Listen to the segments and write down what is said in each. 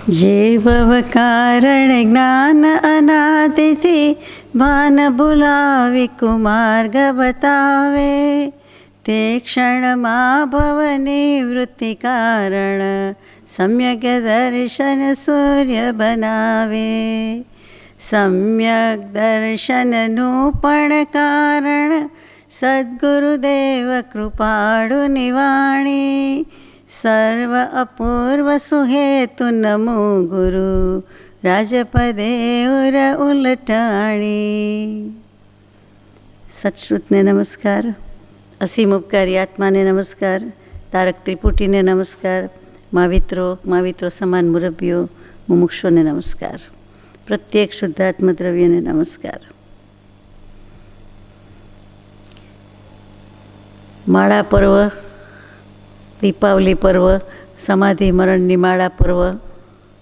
જે ભવ કારણ જ્ઞાન અનાદિથી ભાન ભૂલાવી કુમાર્ગ બતાવે, તે ક્ષણમાં ભવની વૃત્તિ કારણ સમ્યક દર્શન સૂર્ય બનાવે. સમ્યક દર્શનનું પણ કારણ સદ્ગુરુદેવ કૃપાળુ નિવાણી, સર્વ અપૂર્વ સુહેતુ નમો ગુરુ રાજપદે ઉર ઉલટાણી. સત્શ્રુતને નમસ્કાર, અસીમ ઉપકારી આત્માને નમસ્કાર, તારક ત્રિપુટીને નમસ્કાર, માવિત્રો સમાન મુરબ્બીઓ મુમુક્ષોને નમસ્કાર, પ્રત્યેક શુદ્ધાત્મ દ્રવ્યને નમસ્કાર. માળા પર્વ, દીપાવલી પર્વ, સમાધિ મરણની માળા પર્વ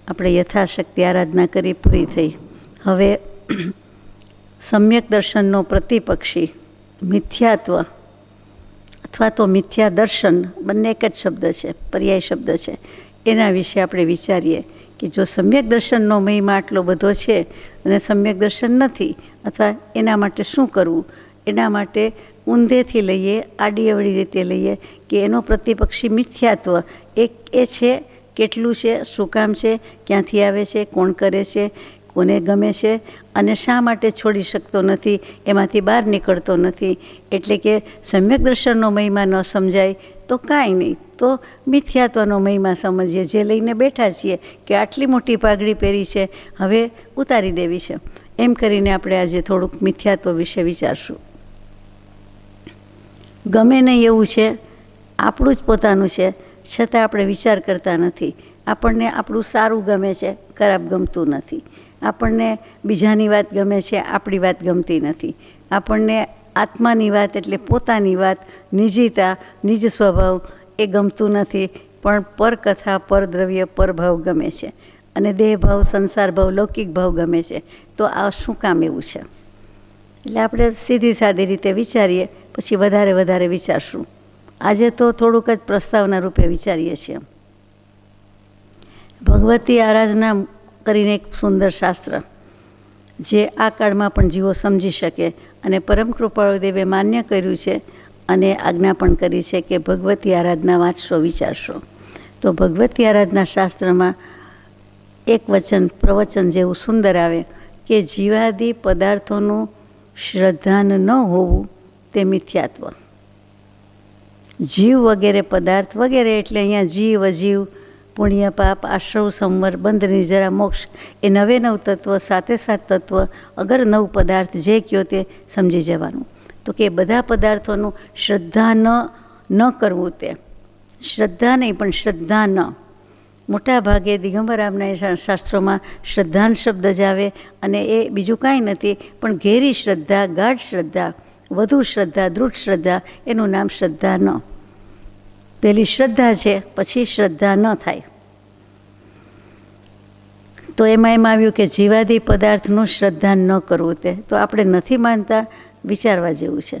આપણે યથાશક્તિ આરાધના કરી પૂરી થઈ. હવે સમ્યક દર્શનનો પ્રતિપક્ષી મિથ્યાત્વ અથવા તો મિથ્યા દર્શન, બંને એક જ શબ્દ છે, પર્યાય શબ્દ છે. એના વિશે આપણે વિચારીએ કે જો સમ્યક દર્શનનો મહિમા આટલો બધો છે અને સમ્યક દર્શન નથી, અથવા એના માટે શું કરવું, એના માટે ઊંધેથી લઈએ, આડી અવળી રીતે લઈએ કે એનો પ્રતિપક્ષી મિથ્યાત્વ એક એ છે, કેટલું છે, શું કામ છે, ક્યાંથી આવે છે, કોણ કરે છે, કોને ગમે છે અને શા માટે છોડી શકતો નથી, એમાંથી બહાર નીકળતો નથી. એટલે કે સમ્યક દર્શનનો મહિમા ન સમજાય તો કાંઈ નહીં, તો મિથ્યાત્વનો મહિમા સમજીએ. જે લઈને બેઠા છીએ કે આટલી મોટી પાઘડી પહેરી છે, હવે ઉતારી દેવી છે, એમ કરીને આપણે આજે થોડુંક મિથ્યાત્વ વિશે વિચારશું. ગમે નહીં એવું છે, આપણું જ પોતાનું છે, છતાં આપણે વિચાર કરતા નથી. આપણને આપણું સારું ગમે છે, ખરાબ ગમતું નથી. આપણને બીજાની વાત ગમે છે, આપણી વાત ગમતી નથી. આપણને આત્માની વાત એટલે પોતાની વાત, નિજીતા, નિજ સ્વભાવ એ ગમતું નથી, પણ પરકથા, પરદ્રવ્ય, પરભાવ ગમે છે. અને દેહભાવ, સંસાર ભાવ, લૌકિક ભાવ ગમે છે. તો આ શું કામ એવું છે? એટલે આપણે સીધી સાદી રીતે વિચારીએ, પછી વધારે વિચારશું. આજે તો થોડુંક જ પ્રસ્તાવના રૂપે વિચારીએ છીએ. ભગવતી આરાધના કરીને એક સુંદર શાસ્ત્ર, જે આ કાળમાં પણ જીવો સમજી શકે અને પરમ કૃપાળુ દેવે માન્ય કર્યું છે અને આજ્ઞા પણ કરી છે કે ભગવતી આરાધના વાંચશો, વિચારશો. તો ભગવતી આરાધના શાસ્ત્રમાં એક પ્રવચન જેવું સુંદર આવે કે જીવાદી પદાર્થોનું શ્રદ્ધાન ન હોવું તે મિથ્યાત્વ. જીવ વગેરે પદાર્થ વગેરે એટલે અહીંયા જીવ, અજીવ, પુણ્ય, પાપ, આશ્રવ, સંવર, બંધ, નિર્જરા, મોક્ષ એ નવે નવ તત્વ, સાતે સાત તત્વ, અગર નવ પદાર્થ જે કયો તે સમજી જવાનું. તો કે બધા પદાર્થોનું શ્રદ્ધા ન કરવું, તે શ્રદ્ધા નહીં પણ શ્રદ્ધા ન. મોટા ભાગે દિગંબર આમના શાસ્ત્રોમાં શ્રદ્ધાન શબ્દ જ આવે અને એ બીજું કાંઈ નથી પણ ઘેરી શ્રદ્ધા, ગાઢ શ્રદ્ધા, વધુ શ્રદ્ધા, દૃઢ શ્રદ્ધા, એનું નામ શ્રદ્ધા ન. પહેલી શ્રદ્ધા છે, પછી શ્રદ્ધા ન થાય. તો એમ આવ્યું કે જીવાદી પદાર્થનું શ્રદ્ધા ન કરવું. તે તો આપણે નથી માનતા, વિચારવા જેવું છે.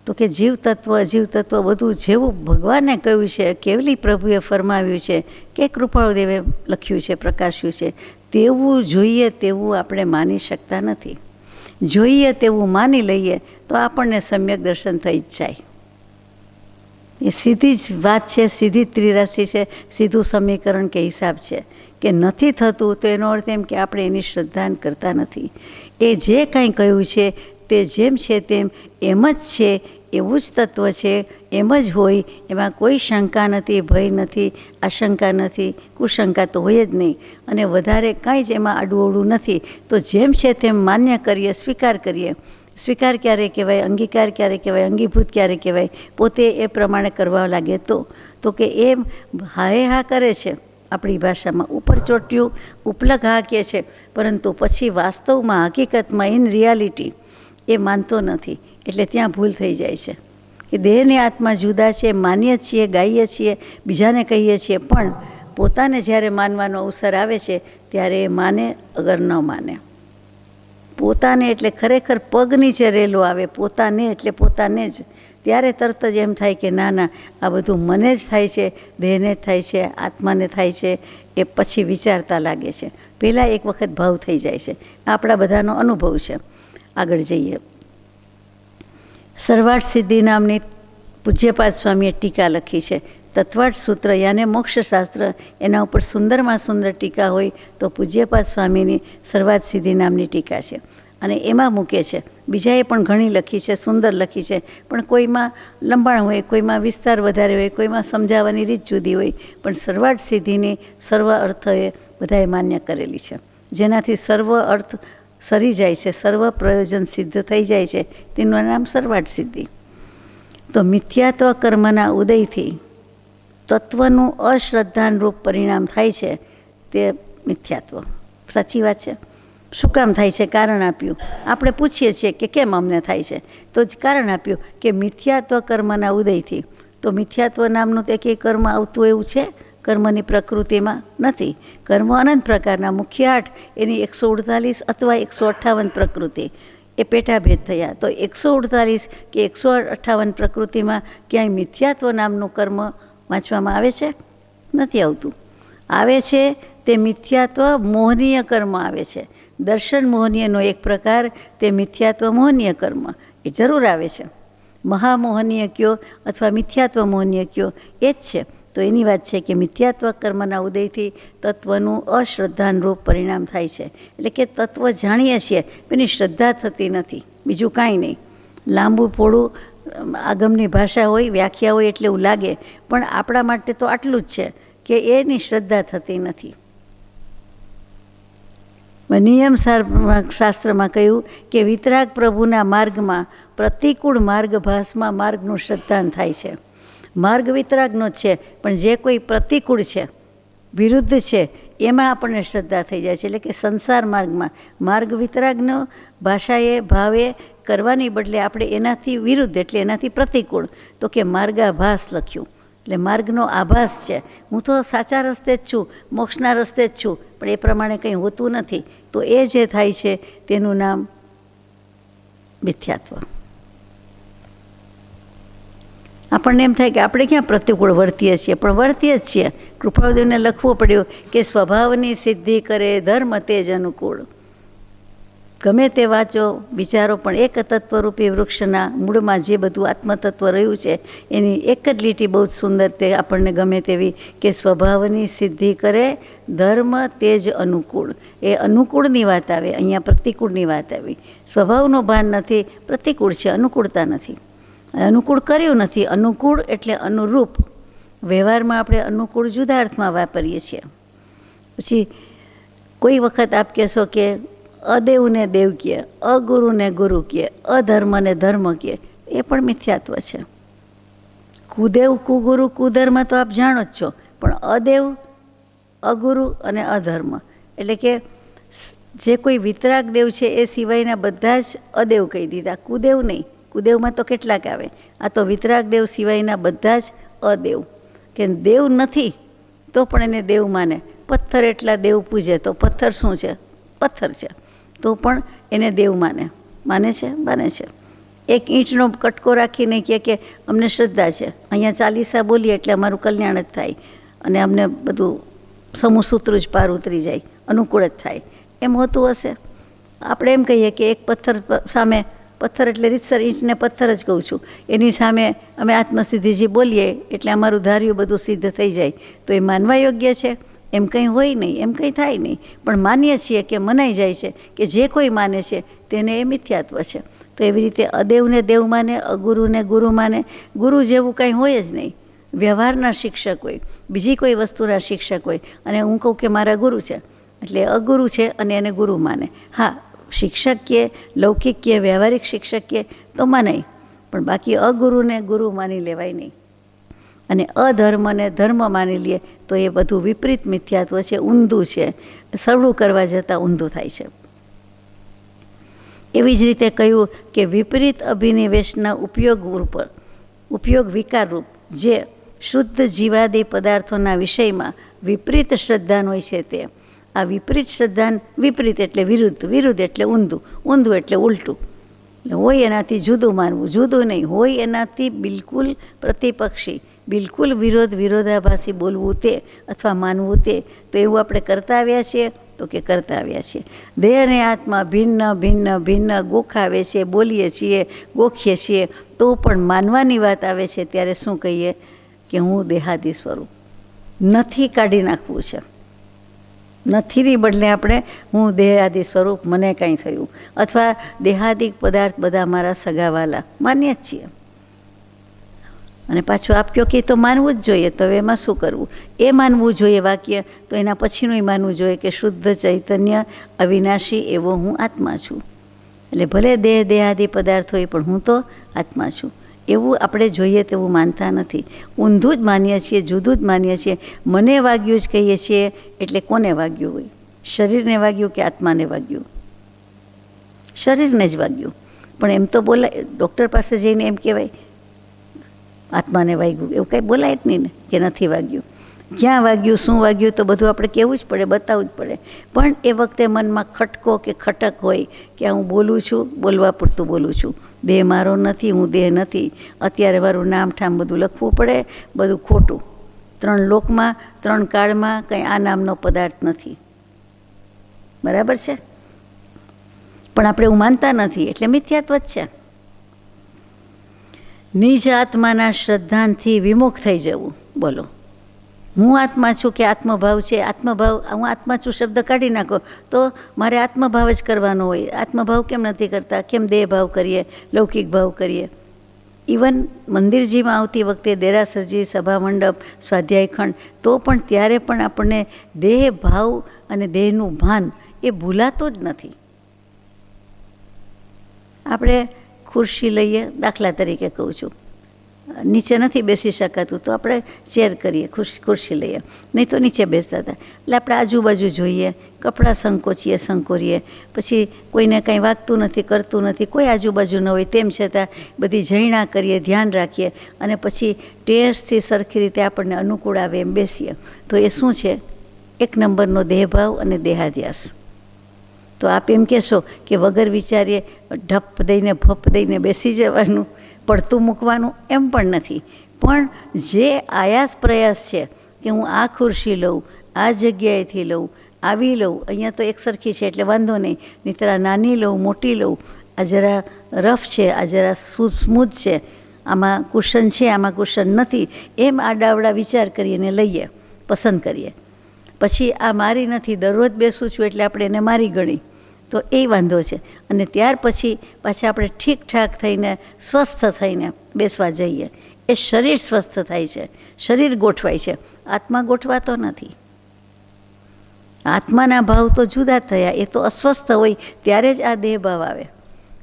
તો કે જીવ તત્વ, અજીવ તત્વ બધું જેવું ભગવાને કહ્યું છે, કેવલી પ્રભુએ ફરમાવ્યું છે, કે કૃપાળુદેવે લખ્યું છે, પ્રકાશ્યું છે, તેવું જોઈએ તેવું આપણે માની શકતા નથી. જોઈએ તેવું માની લઈએ તો આપણને સમ્યક દર્શન થઈ જ જાય. એ સીધી જ વાત છે, સીધી ત્રિરાશી છે, સીધું સમીકરણ કે હિસાબ છે કે નથી થતું તો એનો અર્થ એમ કે આપણે એની શ્રદ્ધા કરતા નથી. એ જે કાંઈ કહ્યું છે તે જેમ છે તેમ એમ જ છે, એવું જ તત્વ છે, એમ જ હોય, એમાં કોઈ શંકા નથી, ભય નથી, આશંકા નથી, કુશંકા તો હોય જ નહીં, અને વધારે કાંઈ જ એમાં અડુઅડું નથી. તો જેમ છે તેમ માન્ય કરીએ, સ્વીકાર કરીએ. સ્વીકાર ક્યારે કહેવાય, અંગીકાર ક્યારે કહેવાય, અંગીભૂત ક્યારે કહેવાય, પોતે એ પ્રમાણે કરવા લાગે તો કે એ હાએ હા કરે છે આપણી ભાષામાં, ઉપર ચોટ્યું ઉપલક હા કહે છે, પરંતુ પછી વાસ્તવમાં, હકીકતમાં, ઇન રિયાલિટી એ માનતો નથી. એટલે ત્યાં ભૂલ થઈ જાય છે કે દેહને આત્મા જુદા છે, માનીએ છીએ, ગાઈએ છીએ, બીજાને કહીએ છીએ, પણ પોતાને જ્યારે માનવાનો અવસર આવે છે ત્યારે એ માને, અગર ન માને. પોતાને એટલે ખરેખર પગ નીચે રેલો આવે, પોતાને એટલે પોતાને જ ત્યારે તરત જ એમ થાય કે ના ના, આ બધું મને જ થાય છે, દેહને જ થાય છે, આત્માને થાય છે, એ પછી વિચારતા લાગે છે. પહેલાં એક વખત ભાવ થઈ જાય છે. આપણા બધાનો અનુભવ છે. આગળ જઈએ. સર્વાર્થ સિદ્ધિ નામની પૂજ્યપાદ સ્વામીએ ટીકા લખી છે. તત્વાર્થ સૂત્ર યાને મોક્ષશાસ્ત્ર, એના ઉપર સુંદરમાં સુંદર ટીકા હોય તો પૂજ્યપાદ સ્વામીની સર્વાર્થ સિદ્ધિ નામની ટીકા છે. અને એમાં મૂકે છે. બીજાએ પણ ઘણી લખી છે, સુંદર લખી છે, પણ કોઈમાં લંબાણ હોય, કોઈમાં વિસ્તાર વધારે હોય, કોઈમાં સમજાવવાની રીત જુદી હોય, પણ સર્વાર્થ સિદ્ધિની સર્વ અર્થએ બધાએ માન્ય કરેલી છે. જેનાથી સર્વ અર્થ સરી જાય છે, સર્વ પ્રયોજન સિદ્ધ થઈ જાય છે, તેનું નામ સર્વાર્થ સિદ્ધિ. તો મિથ્યાત્વ કર્મના ઉદયથી તત્વનું અશ્રદ્ધાનરૂપ પરિણામ થાય છે, તે મિથ્યાત્વ. સાચી વાત છે. શું કામ થાય છે? કારણ આપ્યું. આપણે પૂછીએ છીએ કે કેમ અમને થાય છે, તો જ કારણ આપ્યું કે મિથ્યાત્વ કર્મના ઉદયથી. તો મિથ્યાત્વ નામનું તે કંઈ કર્મ આવતું એવું છે? કર્મની પ્રકૃતિમાં નથી. કર્મ અનંત પ્રકારના, મુખ્ય 8, એની 148 અથવા 158 પ્રકૃતિ, એ પેટાભેદ થયા. તો 148 કે 158 પ્રકૃતિમાં ક્યાંય મિથ્યાત્વ નામનું કર્મ વાંચવામાં આવે છે? નથી આવતું. આવે છે તે મિથ્યાત્વ મોહનીય કર્મ આવે છે. દર્શન મોહનીયનો એક પ્રકાર, તે મિથ્યાત્વ મોહનીય કર્મ, એ જરૂર આવે છે. મહામોહનીય કયો અથવા મિથ્યાત્વ મોહનીય કયો, એ જ છે. તો એની વાત છે કે મિથ્યાત્વ કર્મના ઉદયથી તત્વનું અશ્રદ્ધાનરૂપ પરિણામ થાય છે. એટલે કે તત્વ જાણીએ છીએ, એની શ્રદ્ધા થતી નથી, બીજું કાંઈ નહીં. લાંબુ પોળું આગમની ભાષા હોય, વ્યાખ્યા હોય એટલે એવું લાગે, પણ આપણા માટે તો આટલું જ છે કે એની શ્રદ્ધા થતી નથી. નિયમ શાસ્ત્રમાં કહ્યું કે વિતરાગ પ્રભુના માર્ગમાં પ્રતિકૂળ માર્ગભાસમાં માર્ગનું શ્રદ્ધાન થાય છે. માર્ગ વિતરાગનો જ છે, પણ જે કોઈ પ્રતિકૂળ છે, વિરુદ્ધ છે, એમાં આપણને શ્રદ્ધા થઈ જાય છે. એટલે કે સંસાર માર્ગમાં માર્ગ વિતરાગનો ભાષાએ ભાવે કરવાની બદલે આપણે એનાથી વિરુદ્ધ, એટલે એનાથી પ્રતિકૂળ, તો કે માર્ગાભાસ લખ્યું. એટલે માર્ગનો આભાસ છે. હું તો સાચા રસ્તે જ છું, મોક્ષના રસ્તે જ છું, પણ એ પ્રમાણે કંઈ હોતું નથી. તો એ જે થાય છે તેનું નામ મિથ્યાત્વ. આપણને એમ થાય કે આપણે ક્યાં પ્રતિકૂળ વર્તીએ છીએ, પણ વર્તીએ જ છીએ. કૃપાળુદેવને લખવું પડ્યું કે સ્વભાવની સિદ્ધિ કરે ધર્મ તેજ અનુકૂળ. ગમે તે વાંચો, વિચારો, પણ એક તત્વરૂપી વૃક્ષના મૂળમાં જે બધું આત્મતત્વ રહ્યું છે, એની એક જ લીટી બહુ જ સુંદર તે આપણને ગમે તેવી, કે સ્વભાવની સિદ્ધિ કરે ધર્મ તેજ અનુકૂળ. એ અનુકૂળની વાત આવે, અહીંયા પ્રતિકૂળની વાત આવી. સ્વભાવનું ભાન નથી, પ્રતિકૂળ છે, અનુકૂળતા નથી. અનુકૂળ કર્યું નથી. અનુકૂળ એટલે અનુરૂપ. વ્યવહારમાં આપણે અનુકૂળ જુદા અર્થમાં વાપરીએ છીએ. પછી કોઈ વખત આપ કહેશો કે અદેવને દેવ કહે, અગુરુને ગુરુ કહે, અધર્મને ધર્મ કહે, એ પણ મિથ્યાત્વ છે. કુદેવ, કુગુરુ, કુધર્મ તો આપ જાણો જ છો, પણ અદેવ, અગુરુ અને અધર્મ, એટલે કે જે કોઈ વિતરાગ દેવ છે એ સિવાયના બધા જ અદેવ કહી દીધા. કુદેવ નહીં, કુદેવમાં તો કેટલાક આવે. આ તો વિતરાગ દેવ સિવાયના બધા જ અદેવ, કે દેવ નથી તો પણ એને દેવ માને. પથ્થર એટલા દેવ પૂજે, તો પથ્થર શું છે? પથ્થર છે, તો પણ એને દેવ માને. માને છે? માને છે. એક ઈંટનો કટકો રાખીને કહે કે અમને શ્રદ્ધા છે, અહીંયા ચાલીસા બોલીએ એટલે અમારું કલ્યાણ જ થાય, અને અમને બધું સમૂહસૂત્ર જ પાર ઉતરી જાય, અનુકૂળ જ થાય. એમ હોતું હશે? આપણે એમ કહીએ કે એક પથ્થર સામે, પથ્થર એટલે રીતસર ઈંટને પથ્થર જ કહું છું, એની સામે અમે આત્મસિદ્ધિજી બોલીએ એટલે અમારું ધાર્યું બધું સિદ્ધ થઈ જાય, તો એ માનવા યોગ્ય છે? એમ કંઈ હોય નહીં, એમ કંઈ થાય નહીં. પણ માનીએ છીએ કે મનાઈ જાય છે, કે જે કોઈ માને છે તેને એ મિથ્યાત્વ છે. તો એવી રીતે અદેવને દેવ માને, અગુરુને ગુરુ માને. ગુરુ જેવું કાંઈ હોય જ નહીં. વ્યવહારના શિક્ષક હોય, બીજી કોઈ વસ્તુના શિક્ષક હોય, અને હું કહું કે મારા ગુરુ છે, એટલે અગુરુ છે અને એને ગુરુ માને. હા, શિક્ષક કહે, લૌકિક કહે, વ્યવહારિક શિક્ષક કહે તો માનાય, પણ બાકી અગુરુને ગુરુ માની લેવાય નહીં. અને અધર્મને ધર્મ માની લઈએ તો એ બધું વિપરીત મિથ્યાત્વ છે, ઊંધું છે. સરળું કરવા જતાં ઊંધું થાય છે. એવી જ રીતે કહ્યું કે વિપરીત અભિનિવેશના ઉપયોગ વિકારરૂપ જે શુદ્ધ જીવાદી પદાર્થોના વિષયમાં વિપરીત શ્રદ્ધાન હોય છે, તે આ વિપરીત શ્રદ્ધાન, વિપરીત એટલે વિરુદ્ધ, વિરુદ્ધ એટલે ઊંધું, ઊંધું એટલે ઉલટું. એટલે હોય એનાથી જુદું માનવું, જુદું નહીં, હોય એનાથી બિલકુલ પ્રતિપક્ષી, બિલકુલ વિરોધાભાસી બોલવું તે અથવા માનવું તે. તો એવું આપણે કરતા આવ્યા છીએ? તો કે કરતા આવ્યા છીએ. દેહ અને આત્મા ભિન્ન ભિન્ન ભિન્ન ગોખાવે છે, બોલીએ છીએ, ગોખીએ છીએ, તો પણ માનવાની વાત આવે છે ત્યારે શું કહીએ? કે હું દેહાદી સ્વરૂપ નથી, કાઢી નાખવું છે. નથીની બદલે આપણે હું દેહાદી સ્વરૂપ, મને કાંઈ થયું, અથવા દેહાદિક પદાર્થ બધા મારા સગાવાલા, માન્ય જ છીએ. અને પાછું આપ કહો કે તો માનવું જ જોઈએ, તો હવે એમાં શું કરવું? એ માનવું જોઈએ વાક્ય, તો એના પછીનું માનવું જોઈએ કે શુદ્ધ ચૈતન્ય અવિનાશી એવો હું આત્મા છું. એટલે ભલે દેહાદી પદાર્થ હોય પણ હું તો આત્મા છું. એવું આપણે જોઈએ તેવું માનતા નથી, ઊંધું જ માનીએ છીએ, જુદું જ માનીએ છીએ. મને વાગ્યું જ કહીએ છીએ, એટલે કોને વાગ્યું હોય? શરીરને વાગ્યું કે આત્માને વાગ્યું? શરીરને જ વાગ્યું. પણ એમ તો બોલાય, ડૉક્ટર પાસે જઈને એમ કહેવાય આત્માને વાગ્યું, એવું કંઈ બોલાય જ નહીં ને કે નથી વાગ્યું. ક્યાં વાગ્યું, શું વાગ્યું, તો બધું આપણે કહેવું જ પડે, બતાવવું જ પડે. પણ એ વખતે મનમાં ખટકો કે ખટક હોય કે હું બોલું છું, બોલવા પૂરતું બોલું છું, દેહ મારો નથી, હું દેહ નથી. અત્યારે મારું નામ ઠામ બધું લખવું પડે, બધું ખોટું. 3 લોકમાં 3 કાળમાં કંઈ આ નામનો પદાર્થ નથી. બરાબર છે? પણ આપણે એવું માનતા નથી, એટલે મિથ્યાત્વ જ છે. નિજ આત્માના શ્રદ્ધાંથી વિમુખ થઈ જવું. બોલો, હું આત્મા છું કે આત્મભાવ છે? આત્મભાવ, હું આત્મા છું શબ્દ કાઢી નાખો તો મારે આત્મભાવ જ કરવાનો હોય. આત્મભાવ કેમ નથી કરતા? કેમ દેહ ભાવ કરીએ, લૌકિક ભાવ કરીએ? ઇવન મંદિરજીમાં આવતી વખતે દેરાસરજી, સભા મંડપ, સ્વાધ્યાય ખંડ, તો પણ ત્યારે પણ આપણને દેહ ભાવ અને દેહનું ભાન એ ભૂલાતું જ નથી. આપણે ખુરશી લઈએ, દાખલા તરીકે કહું છું, નીચે નથી બેસી શકાતું તો આપણે ચેર કરીએ, ખુરશી લઈએ, નહીં તો નીચે બેસતા હતા. એટલે આપણે આજુબાજુ જોઈએ, કપડાં સંકોરીએ, પછી કોઈને કાંઈ વાગતું નથી, કરતું નથી, કોઈ આજુબાજુ ન હોય, તેમ છતાં બધી જૈણા કરીએ, ધ્યાન રાખીએ, અને પછી ટેસ્ટથી સરખી રીતે આપણને અનુકૂળ આવે એમ બેસીએ. તો એ શું છે? 1 નંબરનો દેહભાવ અને દેહાધ્યાસ. તો આપ એમ કહેશો કે વગર વિચારીએ ઢપ દઈને ભપ દઈને બેસી જવાનું, પડતું મૂકવાનું, એમ પણ નથી. પણ જે આયાસ પ્રયાસ છે કે હું આ ખુરશી લઉં, આ જગ્યાએથી લઉં, આવી લઉં, અહીંયા તો એક સરખી છે એટલે વાંધો નહીં, નહીંતર આ નાની લઉં, મોટી લઉં, આ જરા રફ છે, આ જરા સ્મૂથ છે, આમાં કુશન છે, આમાં કુશન નથી, એમ આડાવડા વિચાર કરીને લઈએ, પસંદ કરીએ. પછી આ મારી નથી, દરરોજ બેસું છું એટલે આપણે એને મારી ગણી, તો એ વાંધો છે. અને ત્યાર પછી પાછા આપણે ઠીકઠાક થઈને, સ્વસ્થ થઈને બેસવા જઈએ. એ શરીર સ્વસ્થ થાય છે, શરીર ગોઠવાય છે, આત્મા ગોઠવાતો નથી. આત્માના ભાવ તો જુદા થયા, એ તો અસ્વસ્થ હોય ત્યારે જ આ દેહ ભાવ આવે.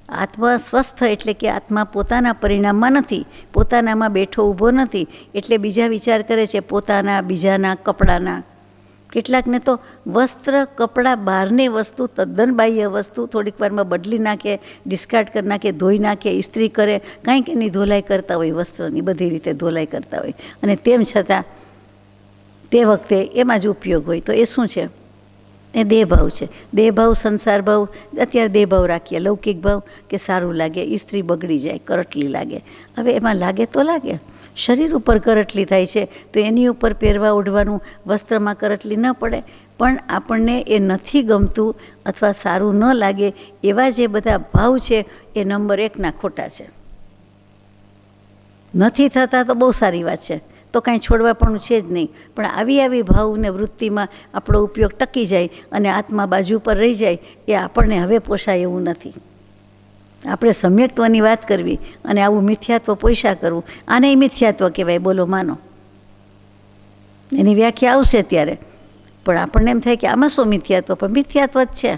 આત્મા સ્વસ્થ એટલે કે આત્મા પોતાના પરિણામમાં નથી, પોતાનામાં બેઠો ઊભો નથી, એટલે બીજા વિચાર કરે છે, પોતાના, બીજાના, કપડાના. કેટલાકને તો વસ્ત્ર, કપડાં, બહારની વસ્તુ, તદ્દન બાહ્ય વસ્તુ થોડીક વારમાં બદલી નાખે, ડિસ્કાર્ડ કરી નાખે, ધોઈ નાખે, ઇસ્ત્રી કરે, કાંઈક એની ધોલાઈ કરતા હોય, વસ્ત્રની બધી રીતે ધોલાઈ કરતા હોય, અને તેમ છતાં તે વખતે એમાં જ ઉપયોગ હોય. તો એ શું છે? એ દેહભાવ છે. દેહભાવ, સંસાર ભાવ. અત્યારે દેહભાવ રાખીએ, લૌકિક ભાવ કે સારું લાગે, ઇસ્ત્રી બગડી જાય, કરટલી લાગે. હવે એમાં લાગે તો લાગે, શરીર ઉપર કરટલી થાય છે તો એની ઉપર પહેરવા ઓઢવાનું વસ્ત્રમાં કરટલી ન પડે. પણ આપણને એ નથી ગમતું અથવા સારું ન લાગે એવા જે બધા ભાવ છે એ નંબર 1ના ખોટા છે. નથી થતા તો બહુ સારી વાત છે, તો કાંઈ છોડવા પણ છે જ નહીં. પણ આવી ભાવને વૃત્તિમાં આપણો ઉપયોગ ટકી જાય અને આત્મા બાજુ પર રહી જાય, એ આપણને હવે પોષાય એવું નથી. આપણે સમ્યક્ત્વની વાત કરવી અને આવું મિથ્યાત્વ પોષા કરવું, આને મિથ્યાત્વ કહેવાય. બોલો, માનો, એની વ્યાખ્યા આવશે ત્યારે. પણ આપણને એમ થાય કે આમાં શું મિથ્યાત્વ? પણ મિથ્યાત્વ જ છે.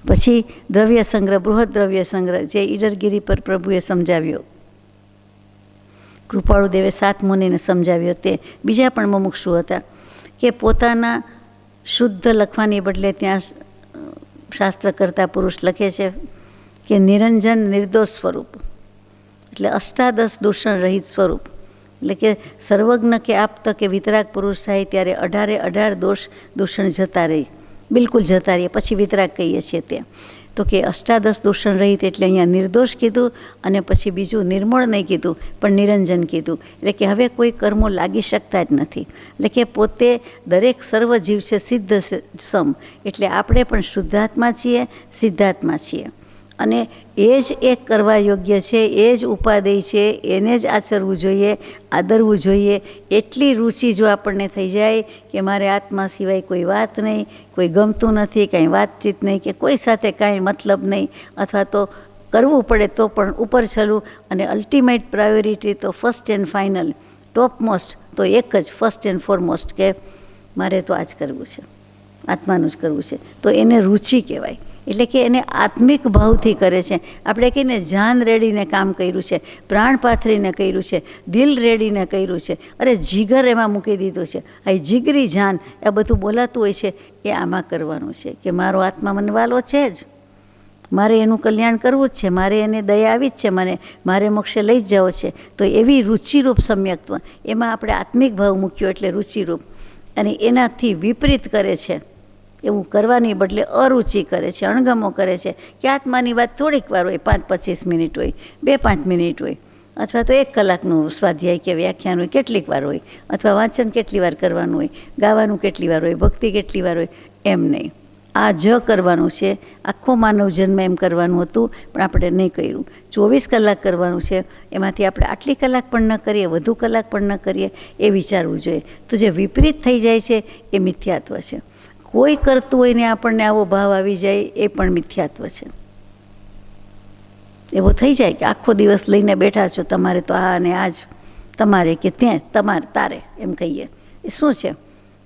પછી દ્રવ્ય સંગ્રહ, બૃહદ દ્રવ્ય સંગ્રહ, જે ઈડરગીરી પર પ્રભુએ સમજાવ્યો, કૃપાળુદેવે 7 મુનિને સમજાવ્યો, તે બીજા પણ મુમુક્ષુ હતા કે પોતાના શુદ્ધ લખવાની બદલે ત્યાં શાસ્ત્ર કરતા પુરુષ લખે છે કે નિરંજન નિર્દોષ સ્વરૂપ, એટલે અષ્ટાદશ દૂષણ રહિત સ્વરૂપ, એટલે કે સર્વજ્ઞ કે આપ્ત કે વિતરાગ પુરુષ થાય ત્યારે 18 દોષ દૂષણ જતા રહી, બિલકુલ જતા રહીએ, પછી વિતરાગ કહીએ છીએ તે. તો કે અષ્ટાદશ દૂષણ રહિત એટલે અહીંયા નિર્દોષ કીધું અને પછી બીજું નિર્મળ નહીં કીધું પણ નિરંજન કીધું. એટલે કે હવે કોઈ કર્મો લાગી શકતા જ નથી. એટલે કે પોતે દરેક સર્વ જીવ છે સિદ્ધ સમ, એટલે આપણે પણ શુદ્ધાત્મા છીએ, સિદ્ધાત્મા છીએ. અને એ જ એક કરવા યોગ્ય છે, એ જ ઉપાદેય છે, એને જ આચરવું જોઈએ, આદરવું જોઈએ. એટલી રુચિ જો આપણને થઈ જાય કે મારે આત્મા સિવાય કોઈ વાત નહીં, કોઈ ગમતું નથી, કાંઈ વાતચીત નહીં, કે કોઈ સાથે કાંઈ મતલબ નહીં, અથવા તો કરવું પડે તો પણ ઉપર છલું, અને અલ્ટિમેટ પ્રાયોરિટી તો first and final, top most તો એક જ, ફર્સ્ટ એન્ડ ફોરમોસ્ટ, કે મારે તો આ જ કરવું છે, આત્માનું જ કરવું છે. તો એને રુચિ કહેવાય. એટલે કે એને આત્મિક ભાવથી કરે છે. આપણે કહીને જાન રેડીને કામ કર્યું છે, પ્રાણ પાથરીને કર્યું છે, દિલ રેડીને કર્યું છે, અરે જીગર એમાં મૂકી દીધું છે. આ જીગરી જાન એ બધું બોલાતું હોય છે, એ આમાં કરવાનું છે કે મારો આત્મા મને વાલો છે જ, મારે એનું કલ્યાણ કરવું જ છે, મારે એને દયા આવી જ છે, મારે મોક્ષે લઈ જ જાઓ છે. તો એવી રુચિરૂપ સમ્યક્ત્વ, એમાં આપણે આત્મિક ભાવ મૂક્યો એટલે રુચિરૂપ. અને એનાથી વિપરીત કરે છે, એવું કરવાની બદલે અરુચિ કરે છે, અણગમો કરે છે, કે આત્માની વાત થોડીક વાર હોય, 5-25 મિનિટ હોય, 2-5 મિનિટ હોય, અથવા તો 1 કલાકનું સ્વાધ્યાય કે વ્યાખ્યાન હોય, કેટલીક વાર હોય, અથવા વાંચન કેટલી વાર કરવાનું હોય, ગાવાનું કેટલી વાર હોય, ભક્તિ કેટલી વાર હોય, એમ નહીં. આ જ કરવાનું છે. આખો માનવ જન્મ એમ કરવાનું હતું, પણ આપણે નહીં કર્યું. 24 કલાક કરવાનું છે, એમાંથી આપણે આટલી કલાક પણ ન કરીએ, વધુ કલાક પણ ન કરીએ, એ વિચારવું જોઈએ. તો જે વિપરીત થઈ જાય છે એ મિથ્યાત્વ છે. કોઈ કરતું હોય ને આપણને આવો ભાવ આવી જાય, એ પણ મિથ્યાત્વ છે. એવો થઈ જાય કે આખો દિવસ લઈને બેઠા છો, તમારે તો આ અને આ જ, તમારે કે ત્યાં, તમારે તારે, એમ કહીએ. એ શું છે?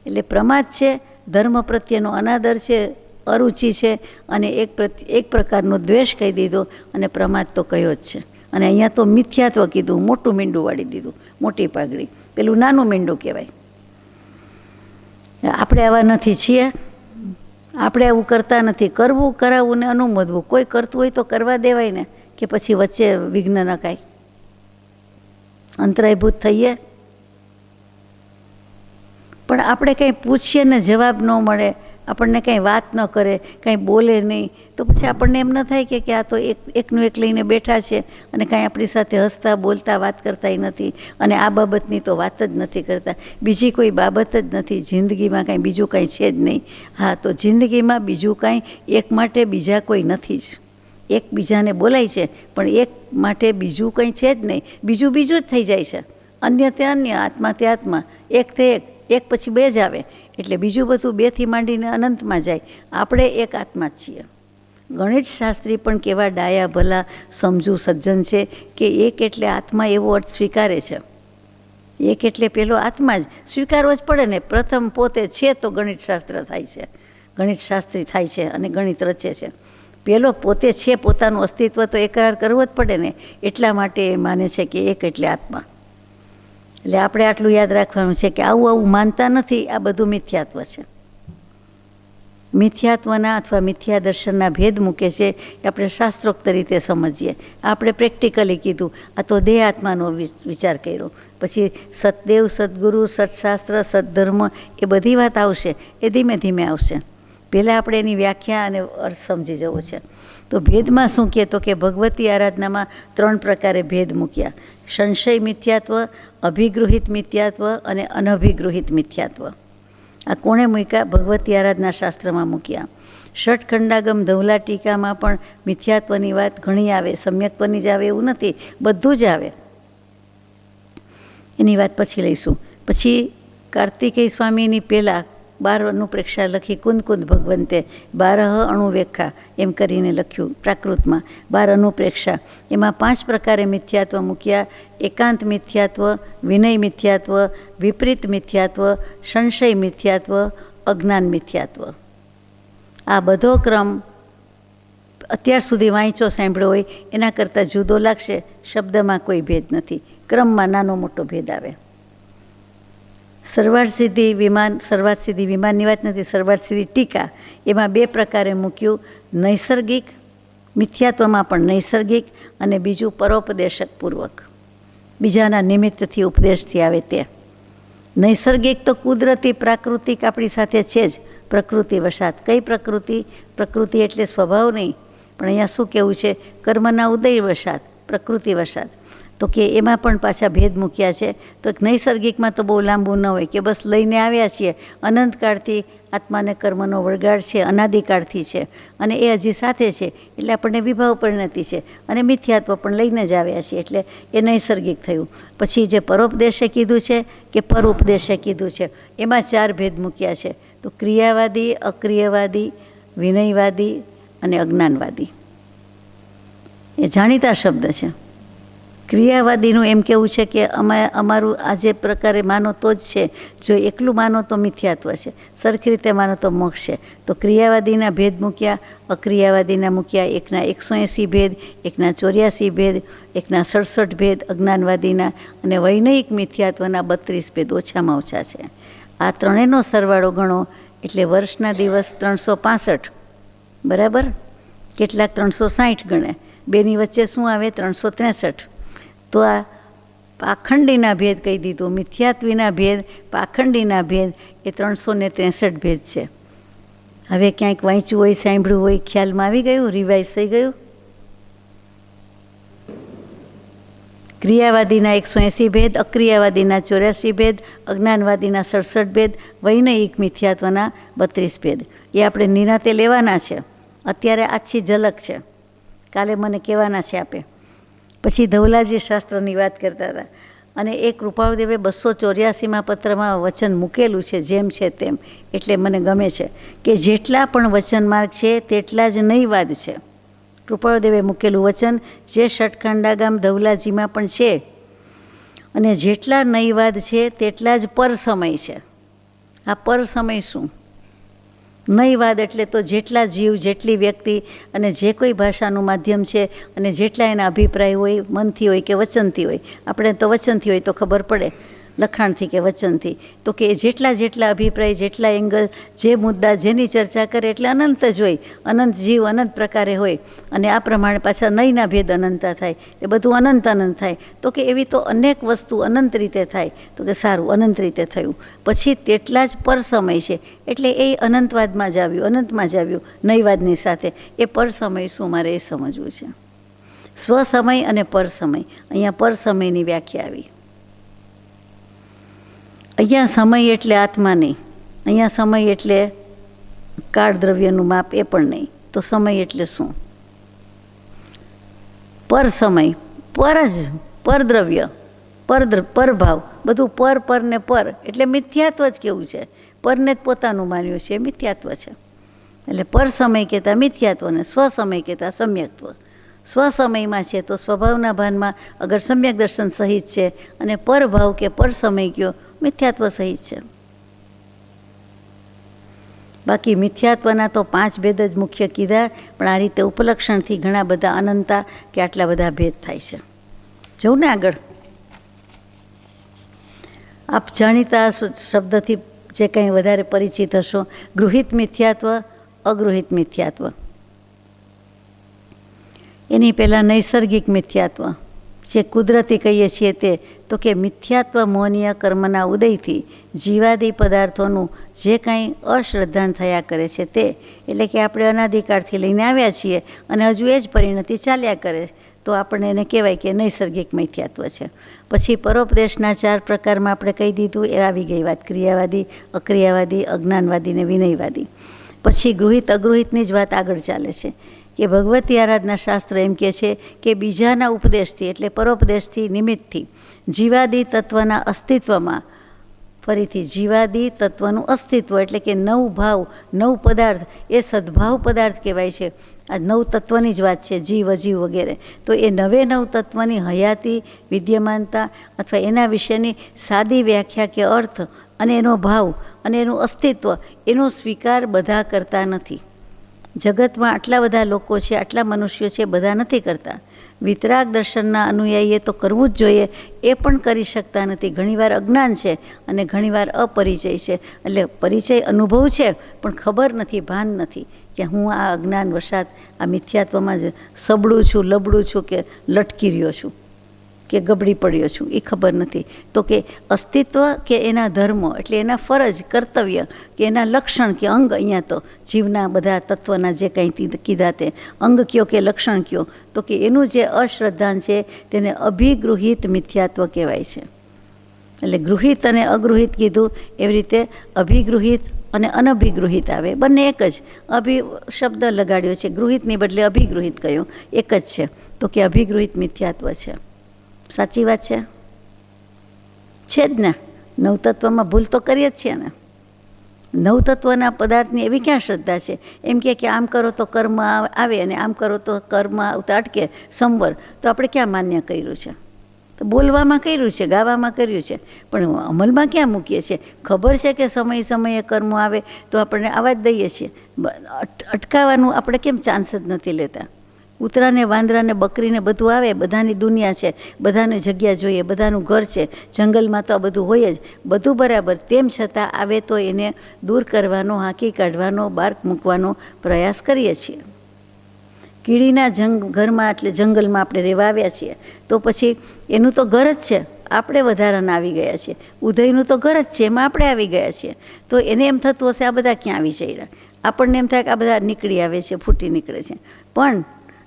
એટલે પ્રમાદ છે, ધર્મ પ્રત્યેનો અનાદર છે, અરુચિ છે, અને એક પ્રકારનો દ્વેષ કહી દીધો, અને પ્રમાદ તો કયો જ છે. અને અહીંયા તો મિથ્યાત્વ કીધું, મોટું મીંડું વાળી દીધું, મોટી પાઘડી. પેલું નાનું મીંડું કહેવાય. આપણે આવા નથી છીએ, આપણે આવું કરતા નથી. કરવું, કરાવવું ને અનુમોદવું. કોઈ કરતું હોય તો કરવા દેવાય ને, કે પછી વચ્ચે વિઘ્ન ન કાંઈ અંતરાયભૂત થઈએ. પણ આપણે કંઈ પૂછીએ ને જવાબ ન મળે, આપણને કંઈ વાત ન કરે, કંઈ બોલે નહીં, તો પછી આપણને એમ ન થાય કે આ તો એકનું એક લઈને બેઠા છે અને કાંઈ આપણી સાથે હસતા બોલતા વાત કરતાય નથી, અને આ બાબતની તો વાત જ નથી કરતા, બીજી કોઈ બાબત જ નથી, જિંદગીમાં કાંઈ બીજું કાંઈ છે જ નહીં. હા, તો જિંદગીમાં બીજું કાંઈ એક માટે બીજા કોઈ નથી જ. એકબીજાને બોલાય છે, પણ એક માટે બીજું કંઈ છે જ નહીં. બીજું જ થઈ જાય છે. અન્ય તે અન્ય, આત્મા તે આત્મા, એક તે એક પછી 2 જ આવે. એટલે બીજું બધું 2થી માંડીને અનંતમાં જાય. આપણે એક આત્મા જ છીએ. ગણિત શાસ્ત્રી પણ કેવા ડાયા ભલા સમજુ સજ્જન છે કે એક એટલે આત્મા એવો અર્થ સ્વીકારે છે. એક એટલે પેલો આત્મા જ સ્વીકારવો જ પડે ને. પ્રથમ પોતે છે તો ગણિત શાસ્ત્ર થાય છે, ગણિત શાસ્ત્રી થાય છે અને ગણિત રચે છે. પેલો પોતે છે, પોતાનું અસ્તિત્વ તો એકરાર કરવો જ પડે ને. એટલા માટે એ માને છે કે એક એટલે આત્મા. એટલે આપણે આટલું યાદ રાખવાનું છે કે આવું માનતા નથી, આ બધું મિથ્યાત્વ છે. મિથ્યાત્વના અથવા મિથ્યા દર્શનના ભેદ મૂકે છે એ આપણે શાસ્ત્રોક્ત રીતે સમજીએ. આપણે પ્રેક્ટિકલી કીધું, આ તો દેહ આત્માનો વિચાર કર્યો. પછી સતદેવ, સદગુરુ, સત્શાસ્ત્ર, સદ્ધર્મ, એ બધી વાત આવશે, એ ધીમે ધીમે આવશે. પહેલાં આપણે એની વ્યાખ્યા અને અર્થ સમજી જવો છે. તો ભેદમાં શું કહે તો કે ભગવતી આરાધનામાં 3 પ્રકારે ભેદ મૂક્યા: સંશય મિથ્યાત્વ, અભિગૃહિત મિથ્યાત્વ અને અનભિગૃહિત મિથ્યાત્વ. આ કોણે મૂક્યા? ભગવતી આરાધના શાસ્ત્રમાં મૂક્યા. ષટખંડાગમ ધવલા ટીકામાં પણ મિથ્યાત્વની વાત ઘણી આવે, સમ્યક્ત્વની જ આવે એવું નથી, બધું જ આવે. એની વાત પછી લઈશું. પછી કાર્તિકેય સ્વામીની પહેલાં 12 અનુપ્રેક્ષા લખી, કુંદ ભગવંતે 12 અણુવેખા એમ કરીને લખ્યું પ્રાકૃતમાં. 12 અનુપ્રેક્ષા, એમાં 5 પ્રકારે મિથ્યાત્વ મૂક્યા: એકાંત મિથ્યાત્વ, વિનય મિથ્યાત્વ, વિપરીત મિથ્યાત્વ, સંશય મિથ્યાત્વ, અજ્ઞાન મિથ્યાત્વ. આ બધો ક્રમ અત્યાર સુધી વાંચો સાંભળ્યો હોય એના કરતાં જુદો લાગશે. શબ્દમાં કોઈ ભેદ નથી, ક્રમમાં નાનો મોટો ભેદ આવે. સર્વાર્થ સિદ્ધિ વિમાનની વાત નથી, સર્વાર્થ સિદ્ધિ ટીકા, એમાં 2 પ્રકારે મૂક્યું: નૈસર્ગિક મિથ્યાત્વમાં પણ નૈસર્ગિક, અને બીજું પરોપદેશક પૂર્વક, બીજાના નિમિત્તથી ઉપદેશથી આવે તે. નૈસર્ગિક તો કુદરતી પ્રાકૃતિક આપણી સાથે છે જ, પ્રકૃતિ વશાત. કઈ પ્રકૃતિ? પ્રકૃતિ એટલે સ્વભાવ નહીં, પણ અહીંયા શું કહેવું છે? કર્મના ઉદય વશાત, પ્રકૃતિ વશાત. તો કે એમાં પણ પાછા ભેદ મૂક્યા છે. તો નૈસર્ગિકમાં તો બહુ લાંબુ ન હોય કે બસ લઈને આવ્યા છીએ, અનંતકાળથી આત્માને કર્મનો વળગાડ છે, અનાદિકાળથી છે, અને એ હજી સાથે છે, એટલે આપણને વિભાવ પરિણતિ છે, અને મિથ્યાત્વ પણ લઈને જ આવ્યા છીએ, એટલે એ નૈસર્ગિક થયું. પછી જે પરોપદેશે કીધું છે કે પરોપદેશે કીધું છે, એમાં 4 ભેદ મૂક્યા છે. તો ક્રિયાવાદી, અક્રિયવાદી, વિનયવાદી અને અજ્ઞાનવાદી. એ જાણીતા શબ્દ છે. ક્રિયાવાદીનું એમ કહેવું છે કે અમારું આ જે પ્રકારે માનો તો જ છે, જો એકલું માનો તો મિથ્યાત્વ છે, સરખી રીતે માનો તો મોક્ષ છે. તો ક્રિયાવાદીના ભેદ મૂક્યા, અક્રિયાવાદીના મૂક્યા. એકના 180 ભેદ, એકના 84 ભેદ, એકના 67 ભેદ અજ્ઞાનવાદીના, અને વૈનયિક મિથ્યાત્વના 32 ભેદ ઓછામાં ઓછા છે. આ ત્રણેયનો સરવાળો ગણો એટલે વર્ષના દિવસ 365, બરાબર? કેટલાક 360 ગણે, બેની વચ્ચે શું આવે? 363. તો આ પાખંડીના ભેદ કહી દીધું, મિથ્યાત્વીના ભેદ, પાખંડીના ભેદ, એ 363 ભેદ છે. હવે ક્યાંક વાંચ્યું હોય, સાંભળ્યું હોય, ખ્યાલમાં આવી ગયું, રિવાઇઝ થઈ ગયું? ક્રિયાવાદીના 180 ભેદ, અક્રિયાવાદીના 84 ભેદ, અજ્ઞાનવાદીના 67 ભેદ, વૈનયિક મિથ્યાત્વના 32 ભેદ. એ આપણે નિરાંતે લેવાના છે. અત્યારે આછી ઝલક છે, કાલે મને કહેવાના છે આપે. પછી ધવલાજી શાસ્ત્રની વાત કરતા હતા, અને એ કૃપાળુદેવે 284માં પત્રમાં વચન મૂકેલું છે, જેમ છે તેમ. એટલે મને ગમે છે કે જેટલા પણ વચનમાર્ગ છે તેટલા જ નૈવાદ છે. કૃપાળુદેવે મૂકેલું વચન જે ષટખંડાગામ ધવલાજીમાં પણ છે, અને જેટલા નૈવાદ છે તેટલા જ પર સમય છે. આ પર સમય શું? નૈવાદ એટલે તો જેટલા જીવ, જેટલી વ્યક્તિ, અને જે કોઈ ભાષાનું માધ્યમ છે, અને જેટલા એના અભિપ્રાય હોય, મનથી હોય કે વચનથી હોય. આપણે તો વચનથી હોય તો ખબર પડે, લખાણથી કે વચનથી. તો કે જેટલા અભિપ્રાય, જેટલા એંગલ, જે મુદ્દા, જેની ચર્ચા કરે એટલે અનંત જ હોય. અનંત જીવ અનંત પ્રકારે હોય, અને આ પ્રમાણે પાછા નયના ભેદ અનંતા થાય, એ બધું અનંત થાય. તો કે એવી તો અનેક વસ્તુ અનંત રીતે થાય. તો કે સારું, અનંત રીતે થયું. પછી તેટલા જ પર સમય છે, એટલે એ અનંતવાદમાં જ આવ્યું, અનંતમાં જ આવ્યું, નૈવાદની સાથે. એ પર સમય શું, મારે એ સમજવું છે. સ્વસમય અને પર સમય. અહીંયા પર સમયની વ્યાખ્યા આવી. અહીંયા સમય એટલે આત્મા નહીં, અહીંયા સમય એટલે કાળ દ્રવ્યનું માપ, એ પણ નહીં. તો સમય એટલે શું? પર સમય, પર જ, પરદ્રવ્ય, પરભાવ, બધું પર ને પર, એટલે મિથ્યાત્વ જ કેવું છે. પરને જ પોતાનું માન્યું છે, મિથ્યાત્વ છે. એટલે પર સમય કહેતા મિથ્યાત્વ, ને સ્વસમય કહેતા સમ્યક્ત્વ. સ્વસમયમાં છે તો સ્વભાવના ભાનમાં અગર સમ્યક દર્શન સહિત છે, અને પરભાવ કે પર સમય કયો મિથ્યાત્વ સહિત છે. બાકી મિથ્યાત્વના તો 5 ભેદ જ મુખ્ય કીધા, પણ આ રીતે ઉપલક્ષણથી ઘણા બધા અનંતા કે આટલા બધા ભેદ થાય છે. જવું ને આગળ. આપ જાણીતા શબ્દથી જે કંઈ વધારે પરિચિત હશો, ગૃહિત મિથ્યાત્વ, અગૃહિત મિથ્યાત્વ. એની પહેલાં નૈસર્ગિક મિથ્યાત્વ, જે કુદરતી કહીએ છીએ તે. તો કે મિથ્યાત્વ મોહનીય કર્મના ઉદયથી જીવાદી પદાર્થોનું જે કાંઈ અશ્રદ્ધાન થયા કરે છે તે, એટલે કે આપણે અનાદિકાળથી લઈને આવ્યા છીએ, અને હજુ એ જ પરિણતિ ચાલ્યા કરે, તો આપણને એને કહેવાય કે નૈસર્ગિક મિથ્યાત્વ છે. પછી પરોપદેશના 4 પ્રકારમાં આપણે કહી દીધું, એ આવી ગઈ વાત. ક્રિયાવાદી, અક્રિયાવાદી, અજ્ઞાનવાદી ને વિનયવાદી. પછી ગૃહિત અગૃહિતની જ વાત આગળ ચાલે છે કે ભગવતી આરાધના શાસ્ત્ર એમ કહે છે કે બીજાના ઉપદેશથી, એટલે પરોપદેશથી, નિમિત્તથી જીવાદી તત્વના અસ્તિત્વમાં, ફરીથી જીવાદી તત્વનું અસ્તિત્વ, એટલે કે નવ ભાવ, નવ પદાર્થ, એ સદ્ભાવ પદાર્થ કહેવાય છે. આ 9 તત્વની જ વાત છે, જીવ, અજીવ વગેરે. તો એ 9 તત્વની હયાતી, વિદ્યમાનતા, અથવા એના વિશેની સાદી વ્યાખ્યા કે અર્થ, અને એનો ભાવ, અને એનું અસ્તિત્વ, એનો સ્વીકાર બધા કરતા નથી. જગતમાં આટલા બધા લોકો છે, આટલા મનુષ્યો છે, બધા નથી કરતા. વિતરાગ દર્શનના અનુયાયીએ તો કરવું જ જોઈએ, એ પણ કરી શકતા નથી. ઘણીવાર અજ્ઞાન છે, અને ઘણીવાર અપરિચય છે. એટલે પરિચય અનુભવ છે, પણ ખબર નથી, ભાન નથી કે હું આ અજ્ઞાન વશાત આ મિથ્યાત્વમાં જ સબળું છું, લબડું છું, કે લટકી રહ્યો છું. કે ગબડી પડ્યો છું એ ખબર નથી. તો કે અસ્તિત્વ કે એના ધર્મ એટલે એના ફરજ કર્તવ્ય કે એના લક્ષણ કે અંગ, અહીંયા તો જીવના બધા તત્વના જે કંઈ કીધા તે અંગ કયો કે લક્ષણ કયો, તો કે એનું જે અશ્રદ્ધાન છે તેને અભિગૃહિત મિથ્યાત્વ કહેવાય છે. એટલે ગૃહિત અને અગૃહિત કીધું એવી રીતે અભિગૃહિત અને અનભિગૃહિત આવે, બંને એક જ. શબ્દ લગાડ્યો છે, ગૃહિતની બદલે અભિગૃહિત કહ્યું, એક જ છે. તો કે અભિગૃહિત મિથ્યાત્વ છે. સાચી વાત છે જ ને. નવતત્વમાં ભૂલ તો કરીએ જ છીએ ને. નવતત્વના પદાર્થની એવી ક્યાં શ્રદ્ધા છે? એમ કે આમ કરો તો કર્મ આવે અને આમ કરો તો કર્મ આવતા અટકે, સંવર. તો આપણે ક્યાં માન્ય કર્યું છે? તો બોલવામાં કર્યું છે, ગાવામાં કર્યું છે, પણ અમલમાં ક્યાં મૂકીએ છીએ? ખબર છે કે સમયે સમયે કર્મો આવે તો આપણને આવા જ દઈએ છીએ. અટકાવવાનું આપણે કેમ ચાન્સ જ નથી લેતા? કૂતરાને, વાંદરાને, બકરીને બધું આવે, બધાની દુનિયા છે, બધાને જગ્યા જોઈએ, બધાનું ઘર છે, જંગલમાં તો આ બધું હોય જ, બધું બરાબર. તેમ છતાં આવે તો એને દૂર કરવાનો, હાંકી કાઢવાનો, બહાર મૂકવાનો પ્રયાસ કરીએ છીએ. કીડીના ઘરમાં એટલે જંગલમાં આપણે રહેવા આવ્યા છીએ, તો પછી એનું તો ઘર જ છે, આપણે વધારાના આવી ગયા છીએ. ઉધઈનું તો ઘર જ છે, એમાં આપણે આવી ગયા છીએ. તો એને એમ થતું હશે આ બધા ક્યાં આવી ચડ્યા. આપણને એમ થાય કે આ બધા નીકળી આવે છે, ફૂટી નીકળે છે. પણ